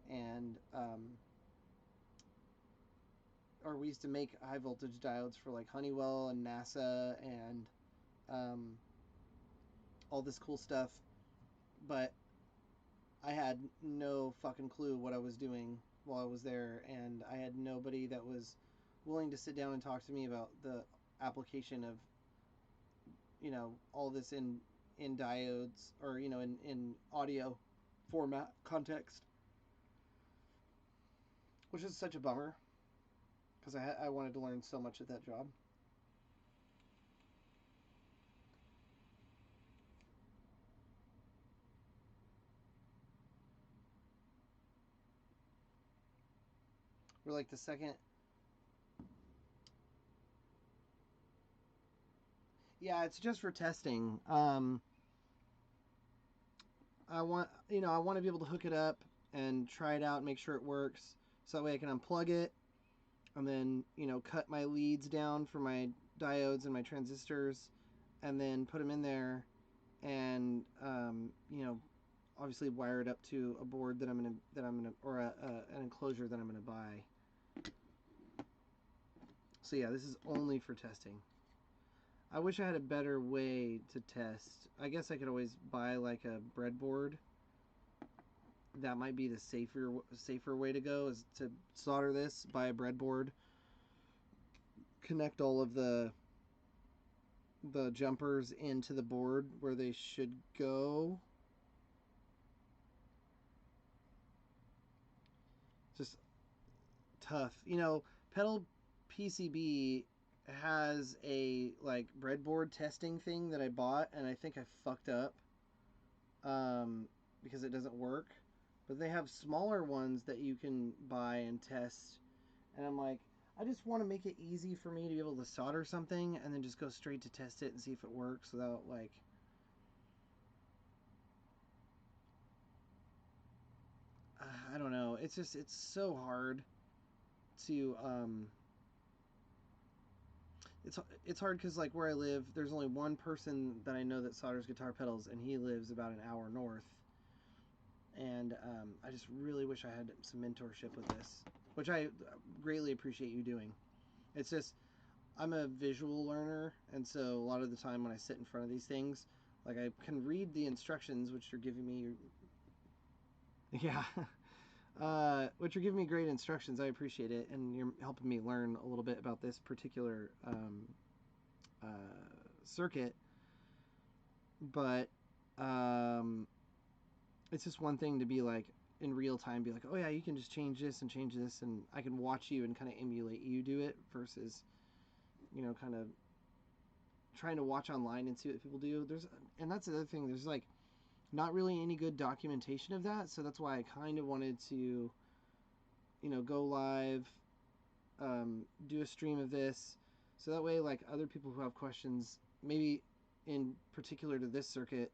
and or we used to make high voltage diodes for like Honeywell and NASA and um, all this cool stuff. But I had no fucking clue what I was doing while I was there, and I had nobody that was willing to sit down and talk to me about the application of all this in diodes, or in audio format context, which is such a bummer because I wanted to learn so much at that job. We're like the second. Yeah, it's just for testing. I want to be able to hook it up and try it out and make sure it works, so that way I can unplug it and then cut my leads down for my diodes and my transistors, and then put them in there, and obviously wire it up to a board that I'm gonna or an enclosure that I'm gonna buy. So yeah, this is only for testing. I wish I had a better way to test. I guess I could always buy like a breadboard. That might be the safer way to go, is to solder this, buy a breadboard, connect all of the jumpers into the board where they should go. Just tough. Pedal PCB has a like breadboard testing thing that I bought, and I think I fucked up because it doesn't work. But they have smaller ones that you can buy and test, and I'm like, I just want to make it easy for me to be able to solder something and then just go straight to test it and see if it works without like. I don't know. It's so hard to it's hard because like where I live, there's only one person that I know that solders guitar pedals, and he lives about an hour north. And I just really wish I had some mentorship with this, which I greatly appreciate you doing. It's just I'm a visual learner, and so a lot of the time when I sit in front of these things, like I can read the instructions, which you're giving me. Yeah. Which you're giving me great instructions. I appreciate it, and you're helping me learn a little bit about this particular uh, circuit. But it's just one thing to be like in real time, be like, oh yeah, you can just change this, and I can watch you and kind of emulate you do it, versus kind of trying to watch online and see what people do. And that's the other thing. There's like not really any good documentation of that, so that's why I kind of wanted to go live, do a stream of this, so that way like other people who have questions, maybe in particular to this circuit,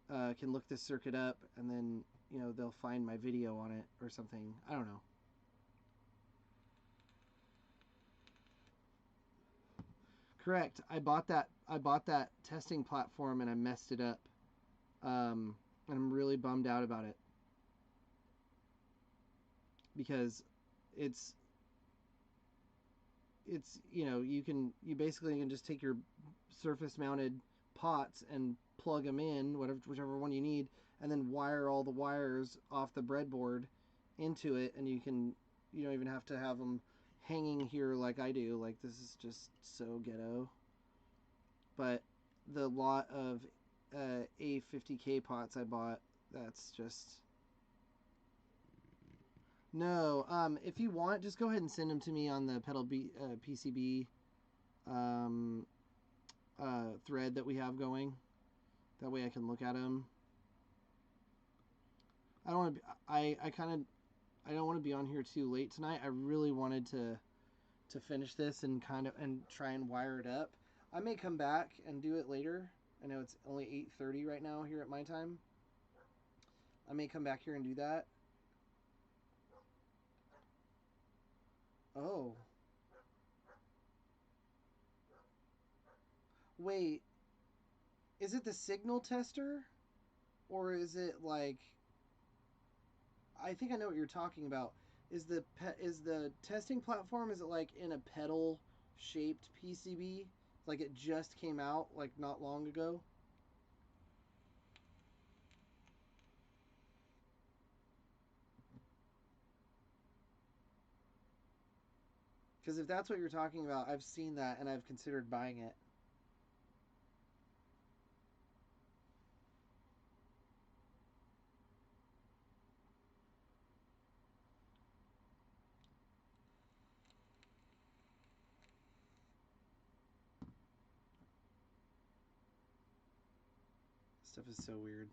can look this circuit up, and then they'll find my video on it or something. I don't know. Correct. I bought that testing platform and I messed it up. And I'm really bummed out about it because it's you basically can just take your surface mounted pots and plug them in, whichever one you need, and then wire all the wires off the breadboard into it, and you can you don't even have to have them hanging here like I do. Like, this is just so ghetto. But the lot of A50K pots I bought, that's just... No, if you want, just go ahead and send them to me on the PCB thread that we have going. That way I can look at them. I don't want to. I don't want to be on here too late tonight. I really wanted to finish this and try and wire it up. I may come back and do it later. I know it's only 8:30 right now here at my time. I may come back here and do that. Oh. Wait. Is it the signal tester? Or is it like... I think I know what you're talking about. Is the testing platform, is it like in a pedal shaped PCB? Like it just came out like not long ago? Because if that's what you're talking about, I've seen that and I've considered buying it. Stuff is so weird.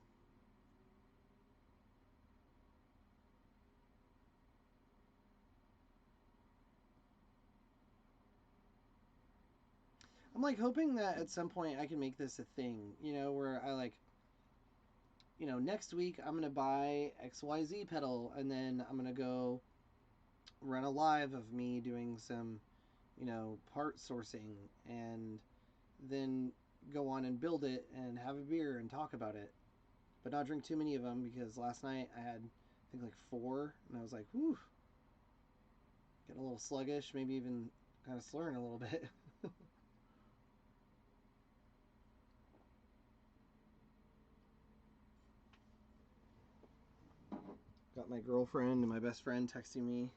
I'm like hoping that at some point I can make this a thing, you know, where I like, you know, next week I'm going to buy XYZ pedal and then I'm going to go run a live of me doing some, you know, part sourcing and then go on and build it and have a beer and talk about it. But not drink too many of them because last night I had, I think, like 4 and I was like, whew, getting a little sluggish, maybe even kind of slurring a little bit. Got my girlfriend and my best friend texting me.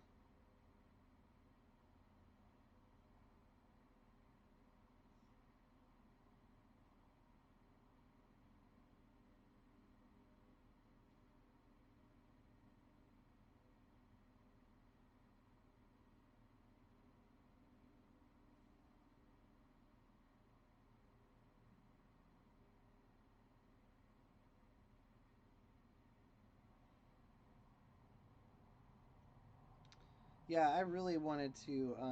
Yeah, I really wanted to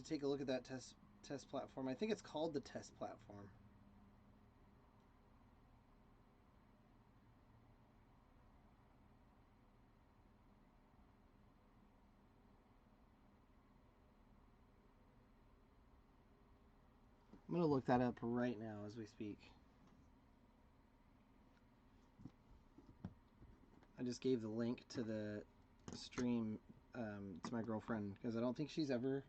take a look at that test platform. I think it's called the test platform. I'm gonna look that up right now as we speak. I just gave the link to the stream to my girlfriend because I don't think she's ever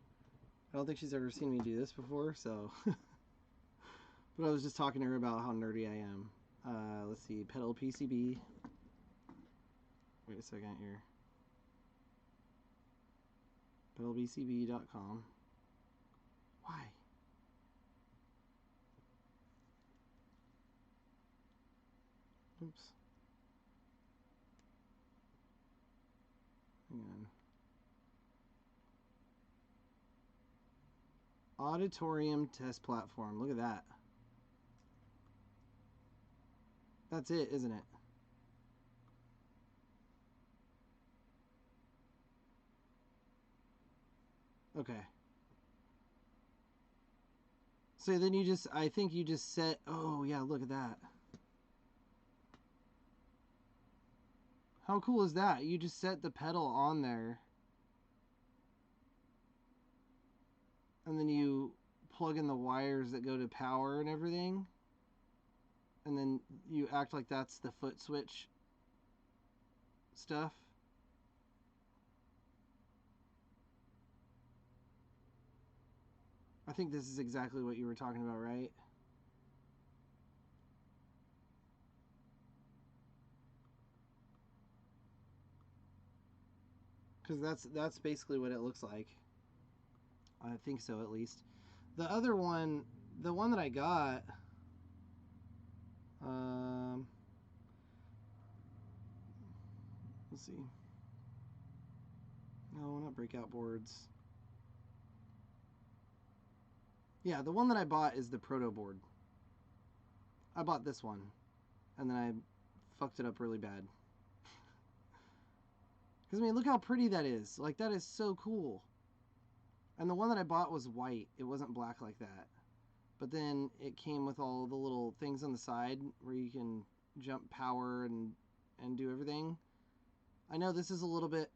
seen me do this before. So, but I was just talking to her about how nerdy I am. Let's see, pedal PCB. Wait a second here. pedalpcb.com. Why? Oops. Hang on. Auditorium test platform. Look at that. That's it, isn't it? Okay. So then I think you just set, oh yeah, look at that. How cool is that? You just set the pedal on there. And then you plug in the wires that go to power and everything. And then you act like that's the foot switch stuff. I think this is exactly what you were talking about, right? because that's basically what it looks like. I think so, at least. The other one, the one that I got, let's see. No, not breakout boards. Yeah, the one that I bought is the proto board. I bought this one, and then I fucked it up really bad. Because, I mean, look how pretty that is. Like, that is so cool. And the one that I bought was white. It wasn't black like that. But then it came with all the little things on the side where you can jump power and do everything. I know this is a little bit...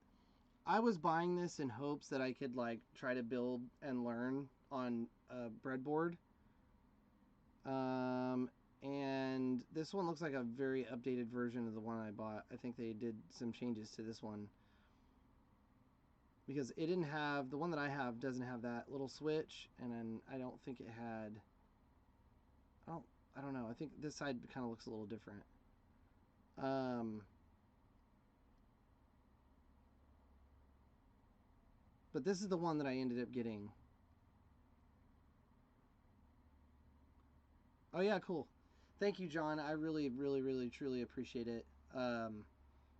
I was buying this in hopes that I could, like, try to build and learn on a breadboard. And this one looks like a very updated version of the one I bought. I think they did some changes to this one. Because it didn't have... The one that I have doesn't have that little switch. And then I don't think it had... I don't know. I think this side kind of looks a little different. But this is the one that I ended up getting. Oh yeah, cool. Thank you, John. I really, really, really, truly appreciate it.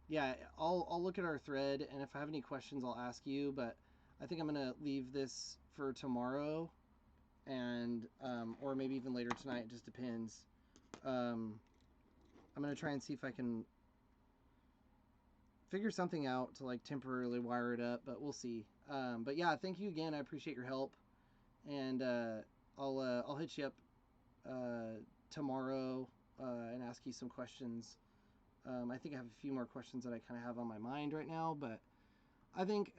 Yeah, I'll look at our thread, and if I have any questions, I'll ask you. But I think I'm gonna leave this for tomorrow, and or maybe even later tonight. It just depends. I'm gonna try and see if I can figure something out to like temporarily wire it up, but we'll see. But yeah, thank you again. I appreciate your help, and I'll hit you up tomorrow and ask you some questions. I think I have a few more questions that I kind of have on my mind right now, but I think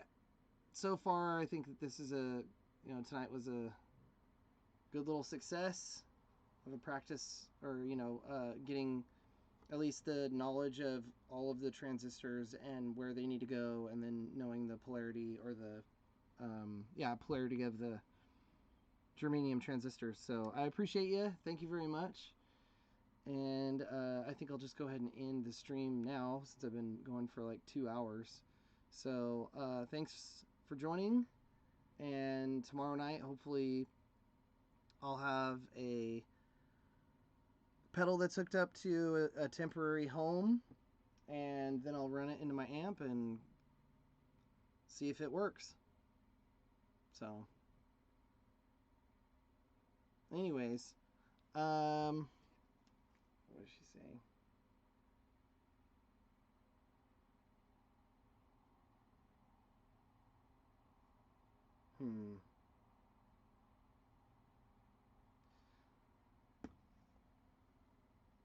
so far I think that this is tonight was a good little success of a practice, or getting at least the knowledge of all of the transistors and where they need to go, and then knowing the polarity, or the polarity of the germanium transistors. So I appreciate you. Thank you very much. And I think I'll just go ahead and end the stream now, since I've been going for like 2 hours. So thanks for joining. And tomorrow night, hopefully, I'll have a pedal that's hooked up to a temporary home, and then I'll run it into my amp and see if it works. So anyways, what is she saying?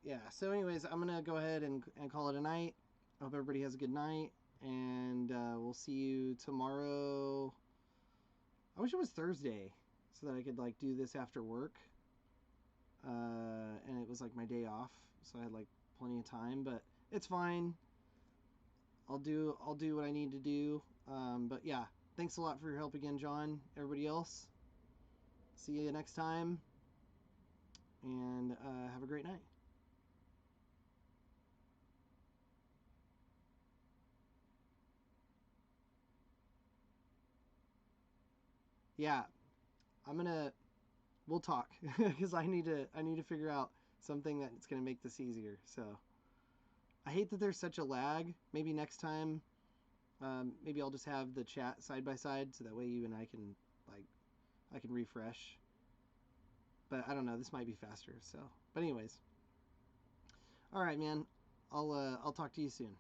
Yeah, so anyways, I'm gonna go ahead and call it a night. I hope everybody has a good night, and we'll see you tomorrow. I wish it was Thursday so that I could like do this after work, and it was like my day off, so I had like plenty of time. But it's fine. I'll do what I need to do. But yeah, thanks a lot for your help again, John. Everybody else, see you next time, and have a great night. Yeah, we'll talk because I need to figure out something that's gonna make this easier. So I hate that there's such a lag. Maybe next time, maybe I'll just have the chat side by side, so that way you and I can I can refresh. But I don't know. This might be faster. So, but anyways, all right, man. I'll talk to you soon.